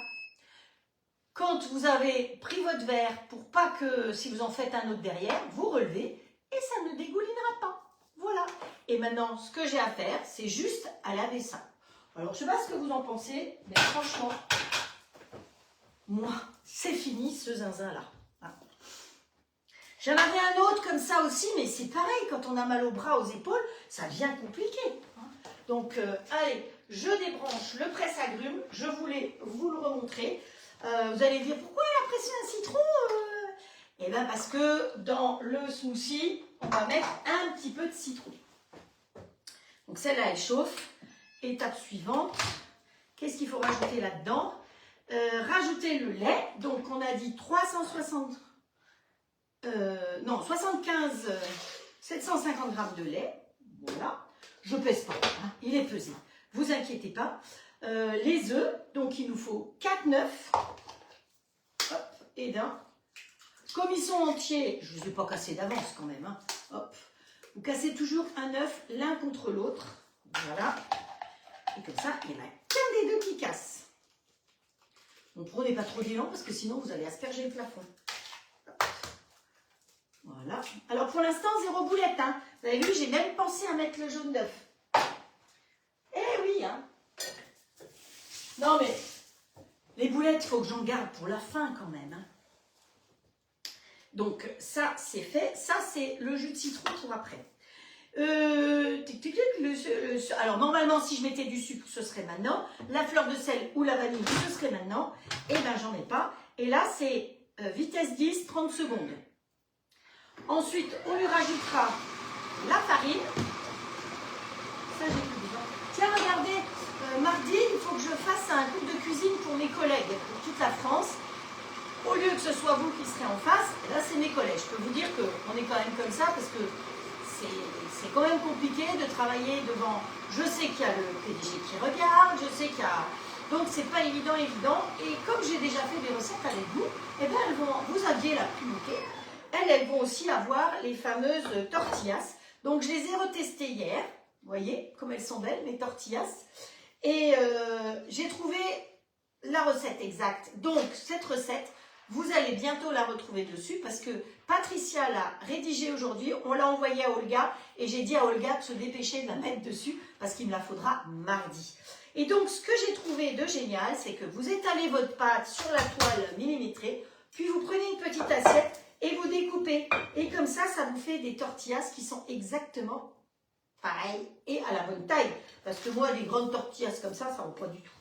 Quand vous avez pris votre verre, pour pas que, si vous en faites un autre derrière, vous relevez et ça ne dégoulinera pas. Voilà. Et maintenant, ce que j'ai à faire, c'est juste à laver ça. Alors, je sais pas ce que vous en pensez, mais franchement, moi, c'est fini ce zinzin-là. Hein. J'en avais un autre comme ça aussi, mais c'est pareil, quand on a mal aux bras, aux épaules, ça devient compliqué. Donc, allez, je débranche le presse-agrumes, je voulais vous le remontrer. Vous allez dire, pourquoi elle a pressé un citron Eh bien, parce que dans le smoothie, on va mettre un petit peu de citron. Donc, celle-là, elle chauffe. Étape suivante, qu'est-ce qu'il faut rajouter là-dedans? Rajouter le lait. Donc, on a dit 75, 750 grammes de lait. Voilà. Je ne pèse pas, hein, il est pesé. Vous inquiétez pas. Les œufs, donc il nous faut 4 œufs. Hop, et d'un. Comme ils sont entiers, je ne les ai pas cassés d'avance quand même. Hein. Hop. Vous cassez toujours un œuf l'un contre l'autre. Voilà. Et comme ça, il n'y en a qu'un des deux qui casse. Ne prenez pas trop d'élan parce que sinon vous allez asperger le plafond. Hop. Voilà. Alors pour l'instant, 0 boulette. Hein. Vous avez vu, j'ai même pensé à mettre le jaune d'œuf. Eh oui, hein. Non mais, les boulettes, il faut que j'en garde pour la fin quand même. Hein. Donc ça, c'est fait. Ça, c'est le jus de citron pour après. Alors normalement, si je mettais du sucre, ce serait maintenant. La fleur de sel ou la vanille, ce serait maintenant. Et bien, j'en ai pas. Et là, c'est vitesse 10, 30 secondes. Ensuite, on lui rajoutera la farine. Ça, j'ai plus besoin. Tiens, regardez, mardi, il faut que je fasse un cours de cuisine pour mes collègues, pour toute la France. Au lieu que ce soit vous qui serez en face, là, c'est mes collègues. Je peux vous dire qu'on est quand même comme ça parce que c'est quand même compliqué de travailler devant. Je sais qu'il y a le PDG qui regarde, je sais qu'il y a. Donc, c'est pas évident. Et comme j'ai déjà fait des recettes avec vous, eh bien, vous aviez la primauté. Elles vont aussi avoir les fameuses tortillas. Donc, je les ai retestées hier. Vous voyez comme elles sont belles, mes tortillas. Et j'ai trouvé la recette exacte. Donc, cette recette, vous allez bientôt la retrouver dessus parce que Patricia l'a rédigée aujourd'hui. On l'a envoyée à Olga et j'ai dit à Olga de se dépêcher de la mettre dessus parce qu'il me la faudra mardi. Et donc, ce que j'ai trouvé de génial, c'est que vous étalez votre pâte sur la toile millimétrée, puis vous prenez une petite assiette et vous découpez. Et comme ça, ça vous fait des tortillas qui sont exactement pareilles et à la bonne taille. Parce que moi, des grandes tortillas comme ça ne va pas du tout.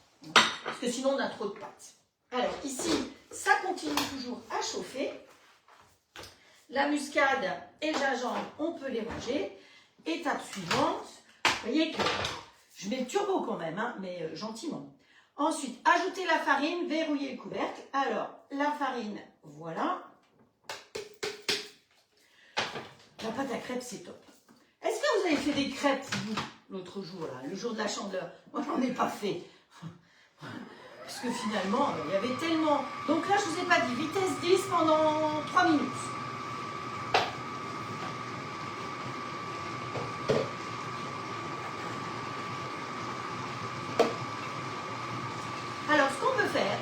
Parce que sinon, on a trop de pâtes. Alors, ici, ça continue toujours à chauffer. La muscade et le gingembre, on peut les ranger. Étape suivante. Vous voyez que je mets le turbo quand même, hein, mais gentiment. Ensuite, ajouter la farine, verrouiller le couvercle. Alors, la farine, voilà. La pâte à crêpes, c'est top. Est-ce que vous avez fait des crêpes, vous, l'autre jour, là, le jour de la Chandeleur? Moi, j'en ai pas fait. Parce que finalement, il y avait tellement... Donc là, je ne vous ai pas dit, vitesse 10 pendant 3 minutes. Alors, ce qu'on peut faire,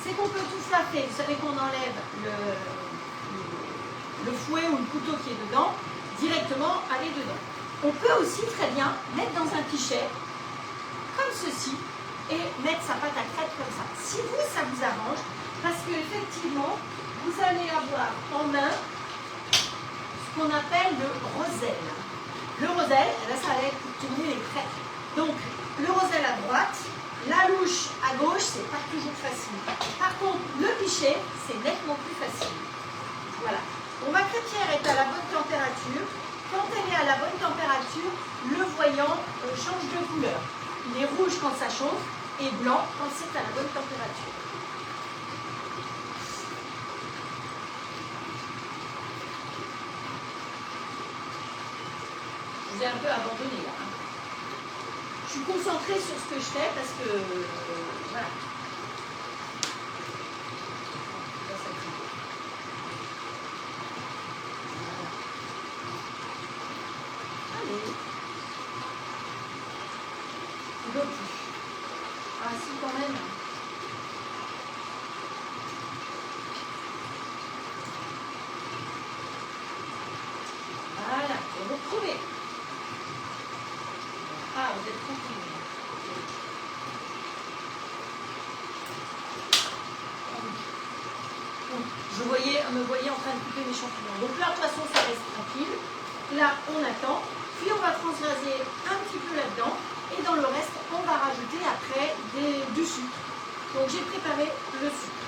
c'est qu'on peut tout flaffer. Vous savez qu'on enlève le fouet ou le couteau qui est dedans, directement aller dedans. On peut aussi très bien mettre dans un pichet, comme ceci, et mettre sa pâte à crêpes comme ça. Si vous, ça vous arrange, parce qu'effectivement, vous allez avoir en main ce qu'on appelle le roselle. Le roselle, ça va être pour tourner les crêpes. Donc, le roselle à droite, la louche à gauche, c'est pas toujours facile. Par contre, le pichet, c'est nettement plus facile. Voilà. Donc, ma crêpière est à la bonne température. Quand elle est à la bonne température, le voyant change de couleur. Il est rouge quand ça chauffe et blanc quand c'est à la bonne température. Je vous ai un peu abandonné là. Hein. Je suis concentrée sur ce que je fais parce que voilà. Allez. Ah si, quand même. Voilà, et vous retrouvez. Ah, vous êtes tranquille. Je voyais un me voyez en train de couper mes champignons. Donc là, de toute façon, ça reste tranquille. Là, on attend. Puis on va transvaser un petit peu là-dedans. Et dans le reste, on va rajouter après du sucre. Donc j'ai préparé le sucre.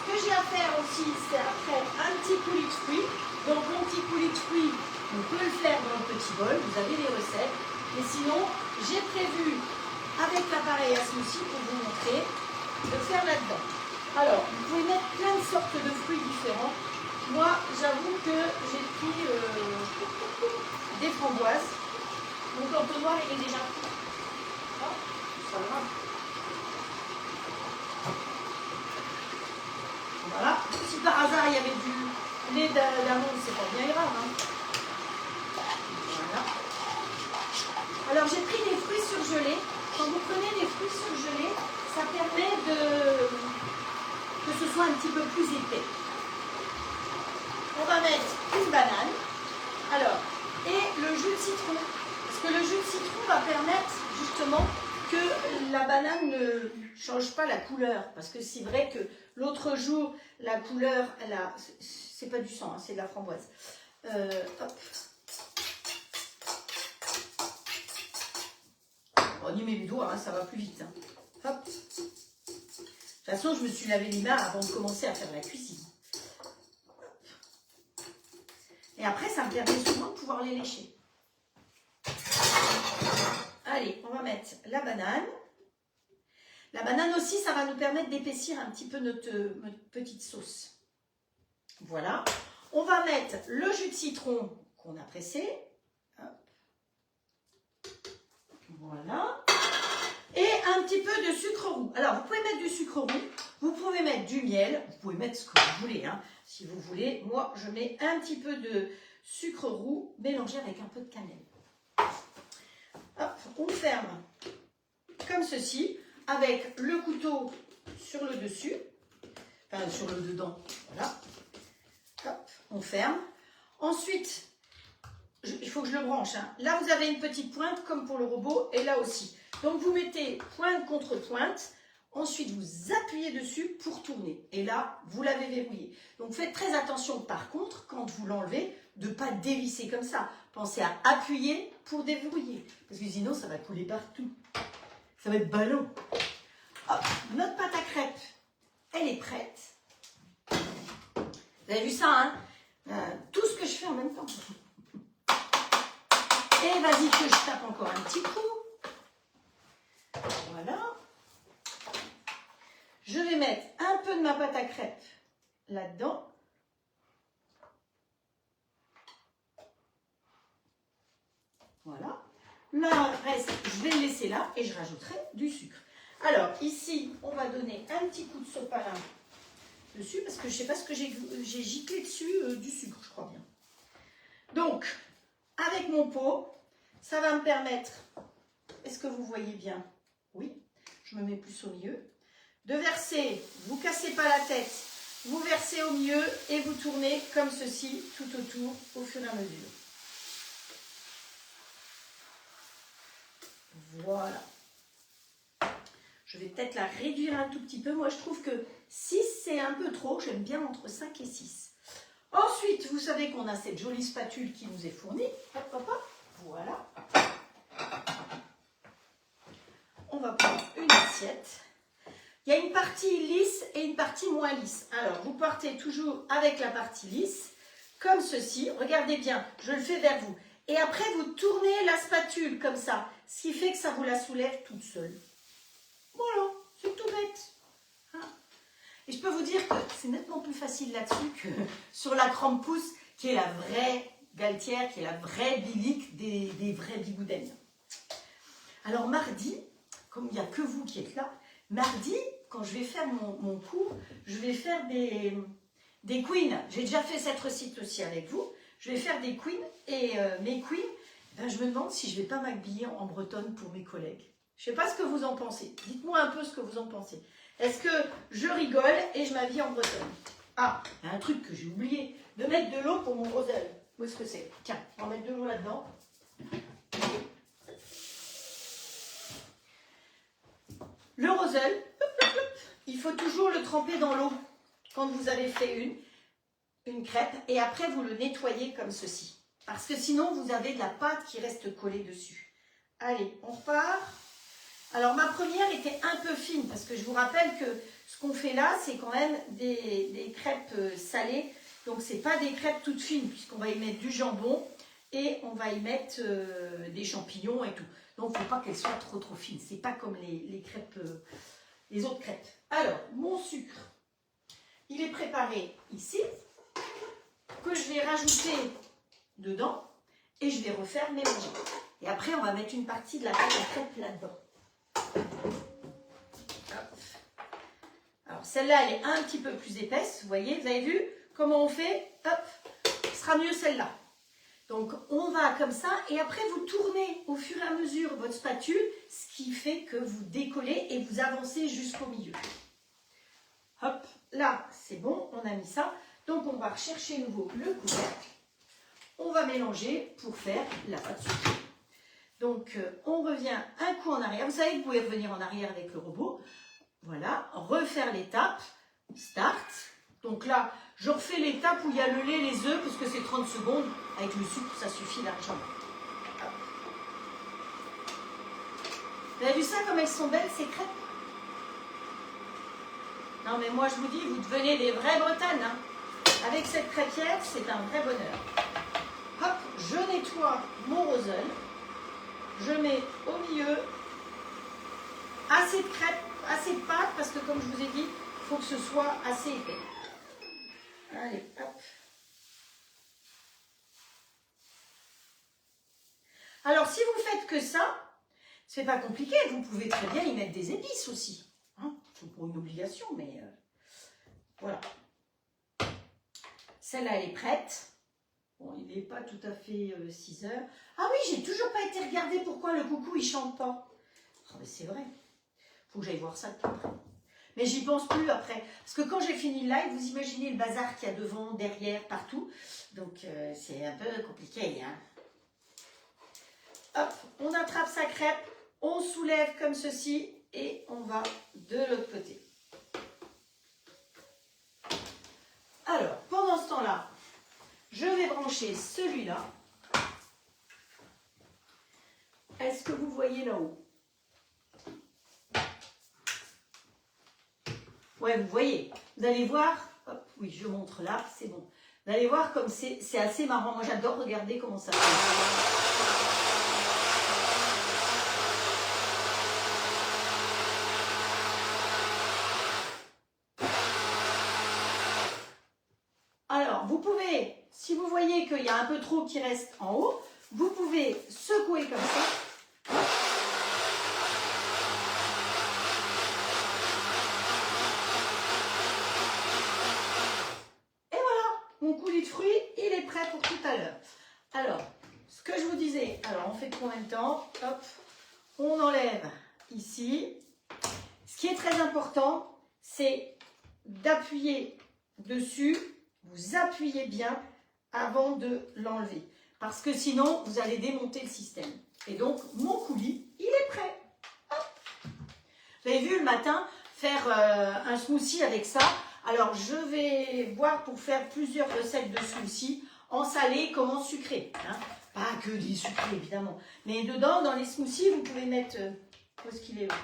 Ce que j'ai à faire aussi, c'est après un petit coulis de fruits. Donc mon petit coulis de fruits, on peut le faire dans le petit bol. Vous avez les recettes. Mais sinon, j'ai prévu, avec l'appareil à smoothie, pour vous montrer, de faire là-dedans. Alors, vous pouvez mettre plein de sortes de fruits différents. Moi, j'avoue que j'ai pris des framboises. Mon entonnoir, il est déjà pris. Oh, c'est pas grave. Voilà. Si par hasard, il y avait du lait d'amande, c'est pas bien grave. Hein. Voilà. Alors, j'ai pris des fruits surgelés. Quand vous prenez des fruits surgelés, ça permet que ce soit un petit peu plus épais. On va mettre une banane. Alors, et le jus de citron. Parce que le jus de citron va permettre justement que la banane ne change pas la couleur. Parce que c'est vrai que l'autre jour, la couleur, c'est pas du sang, hein, c'est de la framboise. Hop. On y met les doigts, hein, ça va plus vite. Hein. Hop. De toute façon, je me suis lavé les mains avant de commencer à faire la cuisine. Et après, ça me permet souvent de pouvoir les lécher. Allez, on va mettre la banane. La banane aussi, ça va nous permettre d'épaissir un petit peu notre petite sauce. Voilà. On va mettre le jus de citron qu'on a pressé. Hop. Voilà. Et un petit peu de sucre roux. Alors, vous pouvez mettre du sucre roux, vous pouvez mettre du miel, vous pouvez mettre ce que vous voulez, hein, si vous voulez. Moi, je mets un petit peu de sucre roux mélangé avec un peu de cannelle. Hop, on ferme comme ceci, avec le couteau sur le dessus, enfin sur le dedans, voilà. Hop, on ferme. Ensuite, il faut que je le branche. Hein. Là, vous avez une petite pointe, comme pour le robot, et là aussi. Donc, vous mettez pointe contre pointe. Ensuite, vous appuyez dessus pour tourner. Et là, vous l'avez verrouillé. Donc, faites très attention, par contre, quand vous l'enlevez, de ne pas dévisser comme ça. Pensez à appuyer pour déverrouiller. Parce que sinon, ça va couler partout. Ça va être ballon. Hop, notre pâte à crêpes, elle est prête. Vous avez vu ça, hein, tout ce que je fais en même temps. Et vas-y que je tape encore un petit coup. Voilà. Je vais mettre un peu de ma pâte à crêpes là-dedans. Voilà. Là, reste, je vais le laisser là et je rajouterai du sucre. Alors, ici, on va donner un petit coup de sopalin dessus parce que je ne sais pas ce que j'ai giclé dessus du sucre, je crois bien. Donc, avec mon pot, ça va me permettre, est-ce que vous voyez bien? Oui, je me mets plus au milieu. De verser, vous ne cassez pas la tête, vous versez au milieu et vous tournez comme ceci tout autour au fur et à mesure. Voilà. Je vais peut-être la réduire un tout petit peu. Moi, je trouve que 6, c'est un peu trop. J'aime bien entre 5 et 6. Ensuite, vous savez qu'on a cette jolie spatule qui nous est fournie. Hop, hop, hop. Voilà. On va prendre une assiette. Il y a une partie lisse et une partie moins lisse. Alors, vous partez toujours avec la partie lisse, comme ceci. Regardez bien, je le fais vers vous. Et après, vous tournez la spatule comme ça, ce qui fait que ça vous la soulève toute seule. Voilà, c'est tout bête. Hein? Et je peux vous dire que c'est nettement plus facile là-dessus que sur la crampe-pouce, qui est la vraie galetière, qui est la vraie bilique des vrais bigoudens. Alors mardi, comme il n'y a que vous qui êtes là, mardi, quand je vais faire mon cours, je vais faire des queens. J'ai déjà fait cette recette aussi avec vous. Je vais faire des queens et mes queens, ben, je me demande si je ne vais pas m'habiller en bretonne pour mes collègues. Je ne sais pas ce que vous en pensez. Dites-moi un peu ce que vous en pensez. Est-ce que je rigole et je m'habille en bretonne? Ah, il y a un truc que j'ai oublié, de mettre de l'eau pour mon roselle. Où est-ce que c'est? Tiens, on va mettre de l'eau là-dedans. Le roselle, il faut toujours le tremper dans l'eau quand vous avez fait une. une crêpe et après vous le nettoyez comme ceci. Parce que sinon vous avez de la pâte qui reste collée dessus. Allez, on repart. Alors ma première était un peu fine parce que je vous rappelle que ce qu'on fait là, c'est quand même des crêpes salées. Donc c'est pas des crêpes toutes fines puisqu'on va y mettre du jambon et on va y mettre des champignons et tout. Donc il ne faut pas qu'elles soient trop fines. C'est pas comme les crêpes, les autres crêpes. Alors mon sucre, il est préparé ici, que je vais rajouter dedans et je vais refaire mélanger. Et après on va mettre une partie de la pâte à crêpes là-dedans. Alors celle-là elle est un petit peu plus épaisse, vous voyez, vous avez vu comment on fait? Hop, ce sera mieux celle-là. Donc on va comme ça et après vous tournez au fur et à mesure votre spatule, ce qui fait que vous décollez et vous avancez jusqu'au milieu. Hop, là c'est bon, on a mis ça. Donc on va rechercher nouveau le couvercle. On va mélanger pour faire la pâte sucrée. Donc on revient un coup en arrière. Vous savez que vous pouvez revenir en arrière avec le robot. Voilà, refaire l'étape, start. Donc là, je refais l'étape où il y a le lait, les œufs, parce que c'est 30 secondes. Avec le sucre, ça suffit largement. Hop. Vous avez vu ça, comme elles sont belles, ces crêpes? Non, mais moi, je vous dis, vous devenez des vraies Bretanes. Hein. Avec cette crêpière, c'est un vrai bonheur. Hop, je nettoie mon roseau. Je mets au milieu assez de crêpes, assez de pâte, parce que comme je vous ai dit, il faut que ce soit assez épais. Allez, hop. Alors, si vous faites que ça, c'est pas compliqué. Vous pouvez très bien y mettre des épices aussi. Hein, c'est pour une obligation, mais voilà. Celle-là, elle est prête. Bon, il n'est pas tout à fait 6 heures. Ah oui, j'ai toujours pas été regarder pourquoi le coucou, il chante pas. Oh, mais c'est vrai. Faut que j'aille voir ça de plus près. Mais j'y pense plus après. Parce que quand j'ai fini le live, vous imaginez le bazar qu'il y a devant, derrière, partout. Donc, c'est un peu compliqué. Hein. Hop, on attrape sa crêpe, on soulève comme ceci et on va de l'autre côté. Alors, pendant ce temps-là, je vais brancher celui-là. Est-ce que vous voyez là-haut? Ouais, vous voyez. Vous allez voir. Hop, oui, je montre là, c'est bon. Vous allez voir comme c'est assez marrant. Moi, j'adore regarder comment ça fait. Alors, vous pouvez, si vous voyez qu'il y a un peu trop qui reste en haut, vous pouvez secouer comme ça. Et voilà, mon coulis de fruits, il est prêt pour tout à l'heure. Alors, ce que je vous disais, alors on fait combien de temps? Hop, on enlève ici. Ce qui est très important, c'est d'appuyer dessus. Vous appuyez bien avant de l'enlever. Parce que sinon, vous allez démonter le système. Et donc, mon coulis, il est prêt. Hop. Vous avez vu le matin faire un smoothie avec ça. Alors, je vais voir pour faire plusieurs recettes de smoothie en salé comme en sucré. Hein. Pas que des sucrés, évidemment. Mais dedans, dans les smoothies, vous pouvez mettre... où est-ce qu'il est là?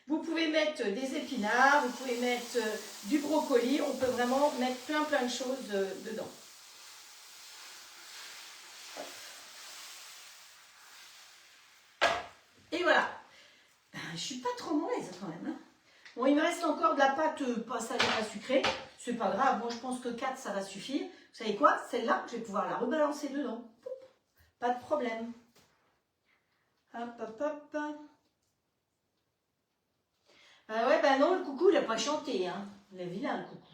Vous pouvez mettre des épinards, vous pouvez mettre du brocoli. On peut vraiment mettre plein de choses dedans. Et voilà. Je suis pas trop mauvaise quand même. Hein. Bon, il me reste encore de la pâte pas salée, pas sucrée. C'est pas grave. Moi, je pense que 4, ça va suffire. Vous savez quoi? Celle-là, je vais pouvoir la rebalancer dedans. Pas de problème. Hop, hop, hop. Ouais, ben non, le coucou, il n'a pas chanté. Hein. Il est vilain, le coucou.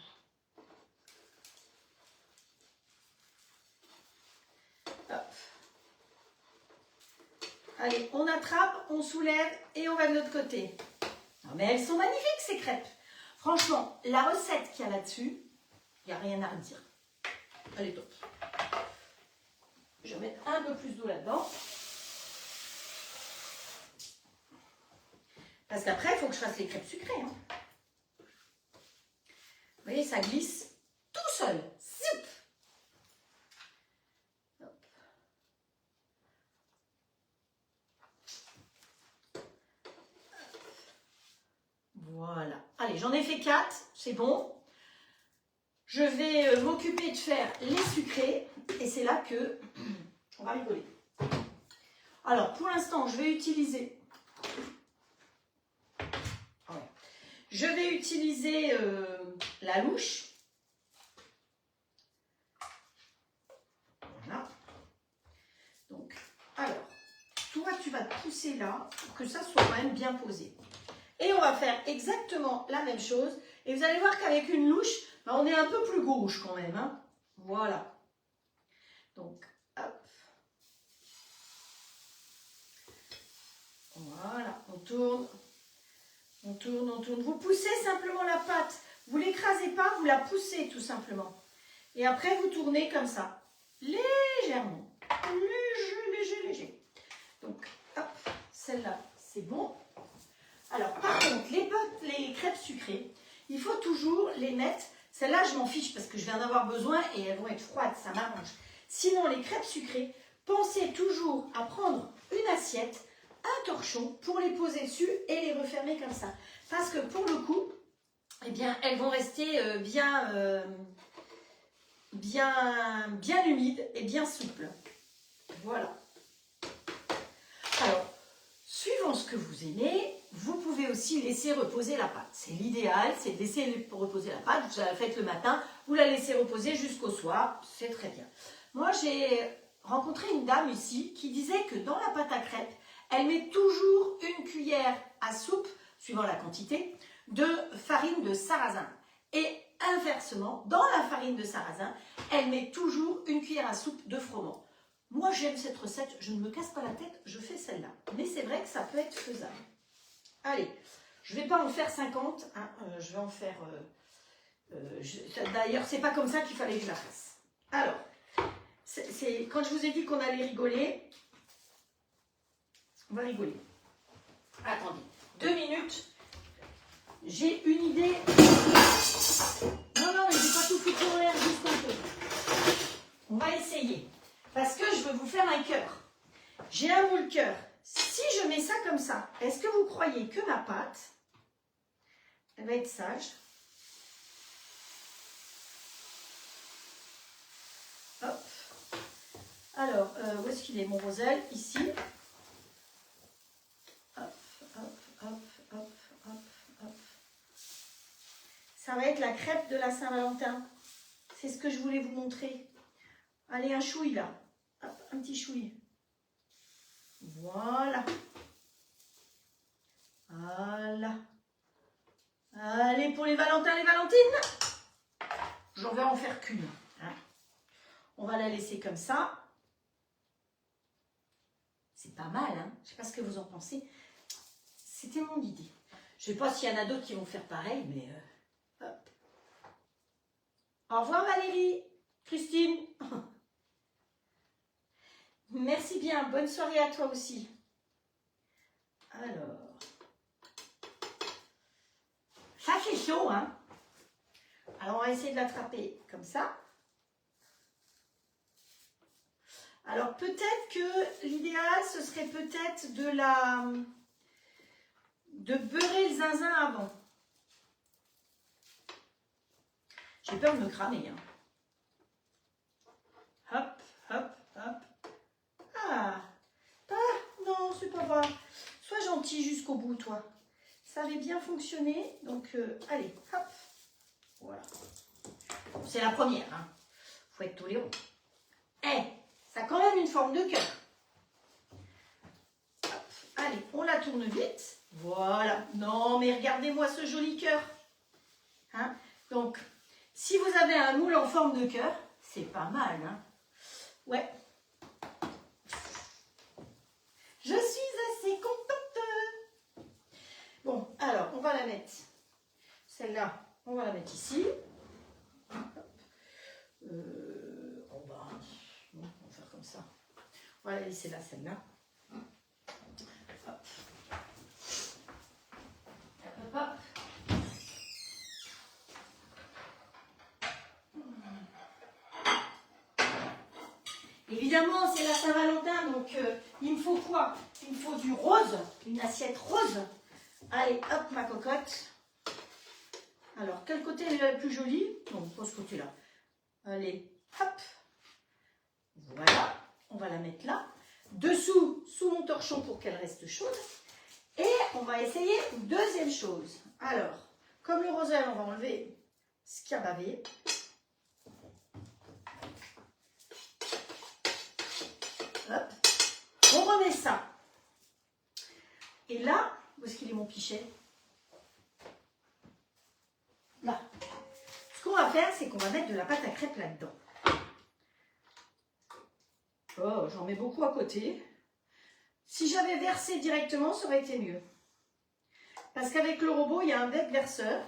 Hop. Allez, on attrape, on soulève et on va de l'autre côté. Non, mais elles sont magnifiques, ces crêpes. Franchement, la recette qu'il y a là-dessus, il n'y a rien à redire. Elle est top. Je vais mettre un peu plus d'eau là-dedans. Parce qu'après, il faut que je fasse les crêpes sucrées. Hein. Vous voyez, ça glisse tout seul. Allez, j'en ai fait 4, c'est bon. Je vais m'occuper de faire les sucrés et c'est là que on va rigoler. Alors, pour l'instant, je vais utiliser... la louche. Voilà. Donc, alors, toi, tu vas te pousser là pour que ça soit quand même bien posé. Et on va faire exactement la même chose. Et vous allez voir qu'avec une louche, ben, on est un peu plus gauche quand même. Hein. Voilà. Donc, hop. Voilà, on tourne. On tourne, on tourne. Vous poussez simplement la pâte. Vous ne l'écrasez pas, vous la poussez tout simplement. Et après, vous tournez comme ça. Légèrement. Léger. Donc, hop, celle-là, c'est bon. Alors, par contre, les crêpes sucrées, il faut toujours les mettre. Celles-là, je m'en fiche parce que je viens d'avoir besoin et elles vont être froides, ça m'arrange. Sinon, les crêpes sucrées, pensez toujours à prendre une assiette, un torchon pour les poser dessus et les refermer comme ça. Parce que pour le coup, eh bien, elles vont rester bien humides et bien souples. Voilà. Alors, suivant ce que vous aimez, vous pouvez aussi laisser reposer la pâte. C'est l'idéal, c'est de laisser reposer la pâte. Vous la faites le matin, vous la laissez reposer jusqu'au soir. C'est très bien. Moi, j'ai rencontré une dame ici qui disait que dans la pâte à crêpes, elle met toujours une cuillère à soupe, suivant la quantité, de farine de sarrasin. Et inversement, dans la farine de sarrasin, elle met toujours une cuillère à soupe de froment. Moi, j'aime cette recette, je ne me casse pas la tête, je fais celle-là. Mais c'est vrai que ça peut être faisable. Allez, je ne vais pas en faire 50, hein, je vais en faire... D'ailleurs, c'est pas comme ça qu'il fallait que je la fasse. Alors, quand je vous ai dit qu'on allait rigoler, on va rigoler. Attendez, 2 minutes. J'ai une idée. Non, mais j'ai pas tout foutu en l'air, juste un peu. On va essayer. Parce que je veux vous faire un cœur. J'ai un moule cœur. Si je mets ça comme ça, est-ce que vous croyez que ma pâte, elle va être sage? Hop. Alors, où est-ce qu'il est mon roselle? Ici. Hop. Ça va être la crêpe de la Saint-Valentin. C'est ce que je voulais vous montrer. Allez, un chouï là. Hop, un petit chouï. Voilà. Voilà. Allez, pour les Valentins, les Valentines. J'en vais en faire qu'une. Hein. On va la laisser comme ça. C'est pas mal, hein. Je ne sais pas ce que vous en pensez. C'était mon idée. Je ne sais pas s'il y en a d'autres qui vont faire pareil, mais... hop. Au revoir Valérie, Christine. Merci bien, bonne soirée à toi aussi. Alors, ça c'est chaud, hein. Alors on va essayer de l'attraper comme ça. Alors peut-être que l'idéal ce serait peut-être de beurrer le zinzin avant. J'ai peur de me cramer. Hein. Hop, hop, hop. Ah, non, c'est pas grave. Sois gentil jusqu'au bout, toi. Ça avait bien fonctionné. Donc, allez, hop. Voilà. Bon, c'est la première. Hein. Faut être tolérant. Ça a quand même une forme de cœur. Hop. Allez, on la tourne vite. Voilà. Non, mais regardez-moi ce joli cœur. Hein? Donc, si vous avez un moule en forme de cœur, c'est pas mal. Hein? Ouais. Je suis assez contente. Bon, alors, on va la mettre. Celle-là, on va la mettre ici. On va faire comme ça. On va la laisser là, celle-là. Hop. Hop, hop. Évidemment, c'est la Saint-Valentin, donc il me faut quoi? Il me faut du rose, une assiette rose. Allez, hop, ma cocotte. Alors, quel côté est le plus joli? Non, pas ce côté-là. Allez, hop. Voilà, on va la mettre là. Dessous, sous mon torchon pour qu'elle reste chaude. Et on va essayer une deuxième chose. Alors, comme le roselle, on va enlever ce qui a bavé. Hop. On remet ça. Et là, où est-ce qu'il est mon pichet? Là. Ce qu'on va faire, c'est qu'on va mettre de la pâte à crêpes là-dedans. Oh, j'en mets beaucoup à côté. Si j'avais versé directement, ça aurait été mieux. Parce qu'avec le robot, il y a un web verseur.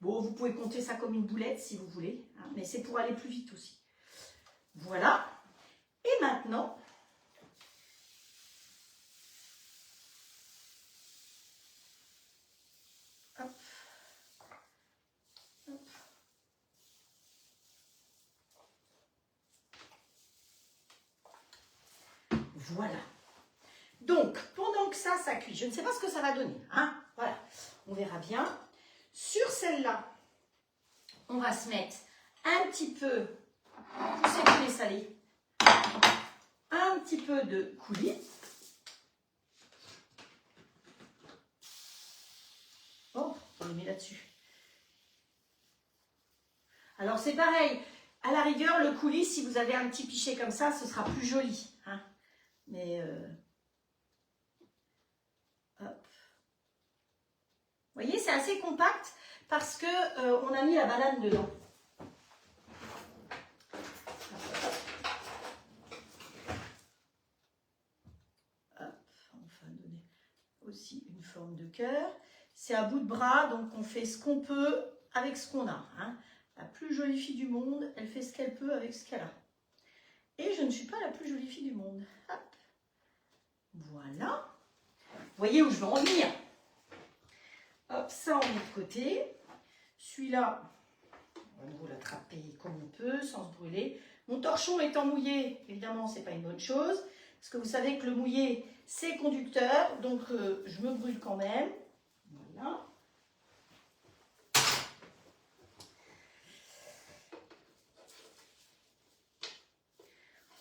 Bon, vous pouvez compter ça comme une boulette si vous voulez, hein, mais c'est pour aller plus vite aussi. Voilà. Et maintenant, hop, hop. Voilà. Donc, pendant que ça cuit, je ne sais pas ce que ça va donner, hein, voilà, on verra bien. Sur celle-là, on va se mettre un petit peu, poussez poulet salé, un petit peu de coulis. Oh, on le met là-dessus. Alors c'est pareil, à la rigueur, le coulis, si vous avez un petit pichet comme ça, ce sera plus joli, hein. Mais hop. Vous voyez, c'est assez compact parce que on a mis la banane dedans. Hop, on va donner aussi une forme de cœur. C'est à bout de bras, donc on fait ce qu'on peut avec ce qu'on a, hein. La plus jolie fille du monde, elle fait ce qu'elle peut avec ce qu'elle a. Et je ne suis pas la plus jolie fille du monde. Hop. Voilà. Vous voyez où je veux en venir. Hop, ça on met de côté. Celui-là, on va l'attraper comme on peut, sans se brûler. Mon torchon étant mouillé, évidemment, c'est pas une bonne chose. Parce que vous savez que le mouillé, c'est conducteur. Donc, je me brûle quand même. Voilà.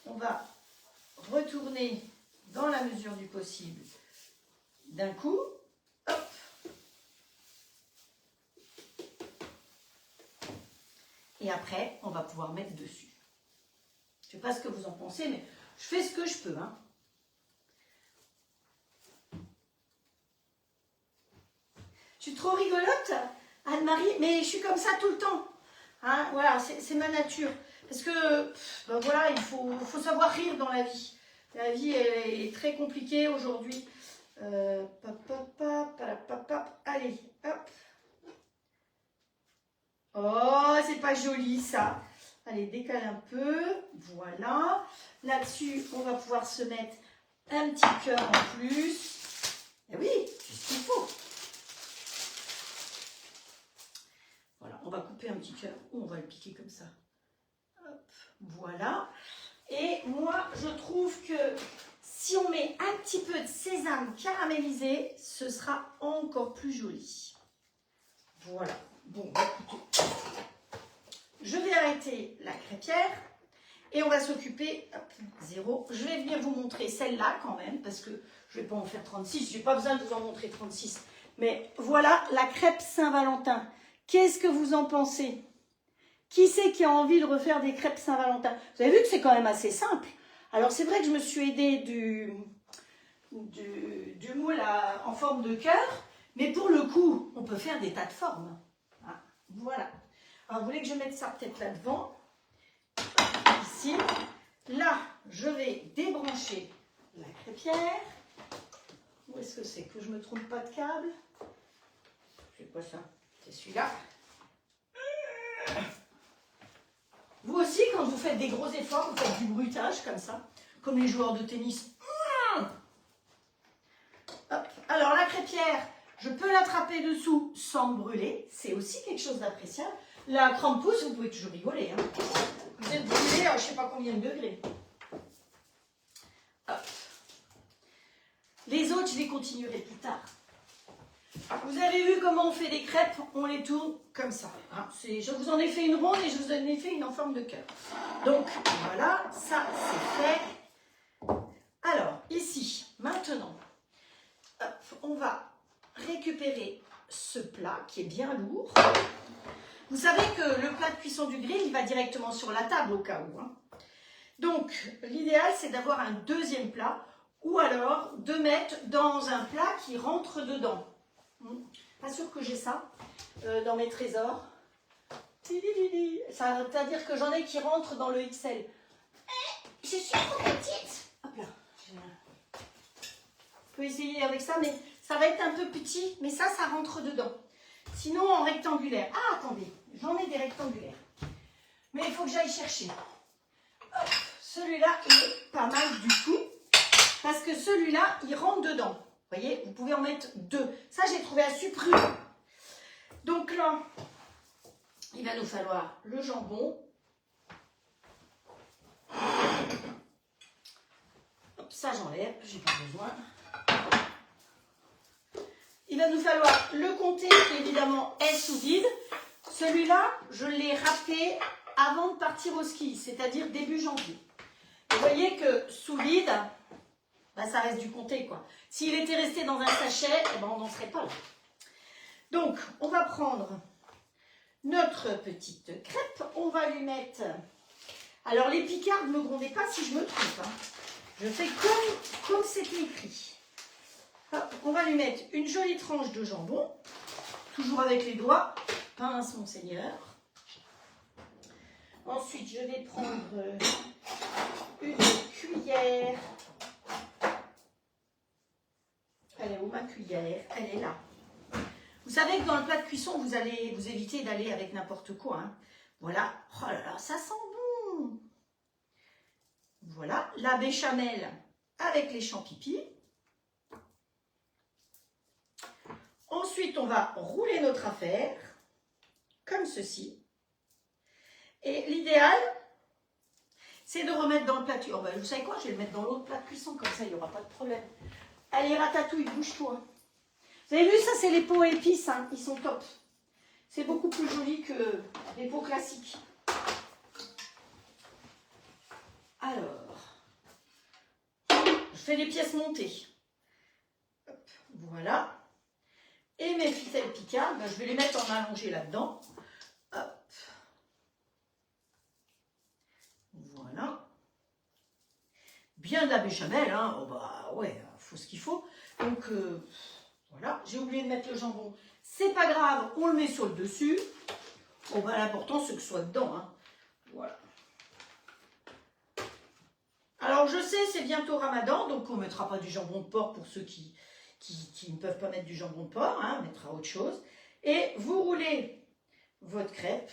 On va retourner dans la mesure du possible d'un coup. Hop. Et après, on va pouvoir mettre dessus. Je ne sais pas ce que vous en pensez, mais je fais ce que je peux, hein. Je suis trop rigolote, Anne-Marie, mais je suis comme ça tout le temps. Hein, voilà, c'est ma nature. Parce que, ben voilà, il faut savoir rire dans la vie. La vie est très compliquée aujourd'hui. Allez, hop. Oh, c'est pas joli ça. Allez, décale un peu. Voilà. Là-dessus, on va pouvoir se mettre un petit cœur en plus. Et oui, c'est ce qu'il faut. Voilà, on va couper un petit cœur ou on va le piquer comme ça. Hop, voilà. Et moi, je trouve que si on met un petit peu de sésame caramélisé, ce sera encore plus joli. Voilà. Bon, écoutez, je vais arrêter la crêpière et on va s'occuper, hop, 0. Je vais venir vous montrer celle-là quand même, parce que je ne vais pas en faire 36, je n'ai pas besoin de vous en montrer 36. Mais voilà la crêpe Saint-Valentin. Qu'est-ce que vous en pensez? Qui c'est qui a envie de refaire des crêpes Saint-Valentin? Vous avez vu que c'est quand même assez simple. Alors c'est vrai que je me suis aidée du moule en forme de cœur, mais pour le coup, on peut faire des tas de formes. Ah, voilà. Alors vous voulez que je mette ça peut-être là devant, ici. Là, je vais débrancher la crêpière. Où est-ce que c'est que je ne me trompe pas de câble? C'est quoi ça? C'est celui-là. Vous aussi, quand vous faites des gros efforts, vous faites du bruitage comme ça, comme les joueurs de tennis. Hop. Alors la crêpière, je peux l'attraper dessous sans me brûler. C'est aussi quelque chose d'appréciable. La crampe-pousse, vous pouvez toujours rigoler, hein. Vous êtes brûlé à je ne sais pas combien de degrés. Hop. Les autres, je les continuerai plus tard. Vous avez vu comment on fait des crêpes, on les tourne comme ça. Hein. Je vous en ai fait une ronde et je vous en ai fait une en forme de cœur. Donc voilà, ça c'est fait. Alors ici, maintenant, hop, on va récupérer ce plat qui est bien lourd. Vous savez que le plat de cuisson du grill, il va directement sur la table au cas où. Hein. Donc l'idéal c'est d'avoir un deuxième plat ou alors de mettre dans un plat qui rentre dedans. Pas sûr que j'ai ça dans mes trésors. C'est-à-dire que j'en ai qui rentrent dans le XL. Je suis trop petite. Hop là. Je peux essayer avec ça, mais ça va être un peu petit. Mais ça rentre dedans. Sinon en rectangulaire. Ah, attendez, j'en ai des rectangulaires. Mais il faut que j'aille chercher. Celui-là, il est pas mal du tout. Parce que celui-là, il rentre dedans. Vous voyez, vous pouvez en mettre 2. Ça, j'ai trouvé à Supru. Donc là, il va nous falloir le jambon. Hop, ça, j'enlève, j'ai pas besoin. Il va nous falloir le comté qui, évidemment, est sous vide. Celui-là, je l'ai râpé avant de partir au ski, c'est-à-dire début janvier. Vous voyez que sous vide, bah, ça reste du comté, quoi. S'il était resté dans un sachet, eh ben, on n'en serait pas là. Donc, on va prendre notre petite crêpe. On va lui mettre... Alors, les picards, ne me grondez pas si je me trompe. Hein. Je fais comme c'est écrit. Hop, on va lui mettre une jolie tranche de jambon. Toujours avec les doigts. Pince, monseigneur. Ensuite, je vais prendre une cuillère. Elle est où ma cuillère? Elle est là. Vous savez que dans le plat de cuisson, vous allez vous éviter d'aller avec n'importe quoi. Hein. Voilà. Oh là là, ça sent bon. Voilà. La béchamel avec les champignons. Ensuite, on va rouler notre affaire comme ceci. Et l'idéal, c'est de remettre dans le plat. Oh ben, vous savez quoi? Je vais le mettre dans l'autre plat de cuisson, comme ça, il n'y aura pas de problème. Allez, ratatouille, bouge-toi. Vous avez vu, ça, c'est les pots à épices. Hein. Ils sont top. C'est beaucoup plus joli que les pots classiques. Alors, je fais des pièces montées. Hop, voilà. Et mes ficelles picardes, ben, je vais les mettre en allongé là-dedans. Hop. Voilà. Bien de la béchamel, hein. Oh bah ouais, faut ce qu'il faut. Donc voilà, j'ai oublié de mettre le jambon. C'est pas grave, on le met sur le dessus. Oh bah l'important c'est que ce soit dedans. Hein. Voilà. Alors je sais, c'est bientôt Ramadan, donc on ne mettra pas du jambon de porc pour ceux qui ne peuvent pas mettre du jambon de porc. Hein, on mettra autre chose. Et vous roulez votre crêpe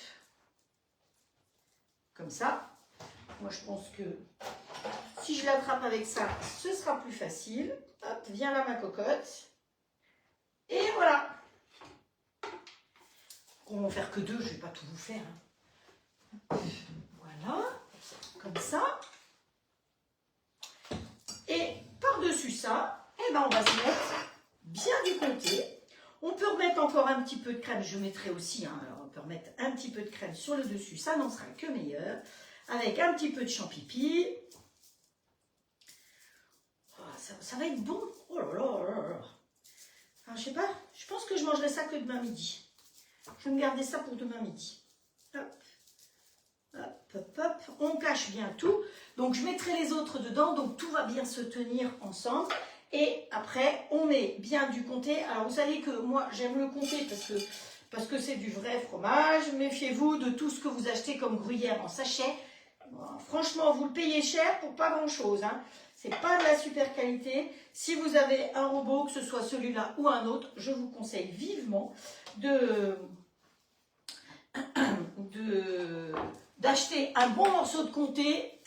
comme ça. Moi, je pense que si je l'attrape avec ça, ce sera plus facile. Hop, viens là ma cocotte. Et voilà. On va en faire que 2, je ne vais pas tout vous faire. Hein. Voilà, comme ça. Et par-dessus ça, eh ben, on va se mettre bien du comté. On peut remettre encore un petit peu de crème, je mettrai aussi. Hein, alors on peut remettre un petit peu de crème sur le dessus, ça n'en sera que meilleur. Avec un petit peu de champipi. Oh, ça va être bon. Oh là là là là. Enfin, je sais pas, je pense que je mangerai ça que demain midi. Je vais me garder ça pour demain midi. Hop, hop, hop, hop. On cache bien tout. Donc, je mettrai les autres dedans. Donc, tout va bien se tenir ensemble. Et après, on met bien du comté. Alors, vous savez que moi, j'aime le comté parce que c'est du vrai fromage. Méfiez-vous de tout ce que vous achetez comme gruyère en sachet. Bon, franchement, vous le payez cher pour pas grand-chose. Hein. C'est pas de la super qualité. Si vous avez un robot, que ce soit celui-là ou un autre, je vous conseille vivement d'acheter un bon morceau de comté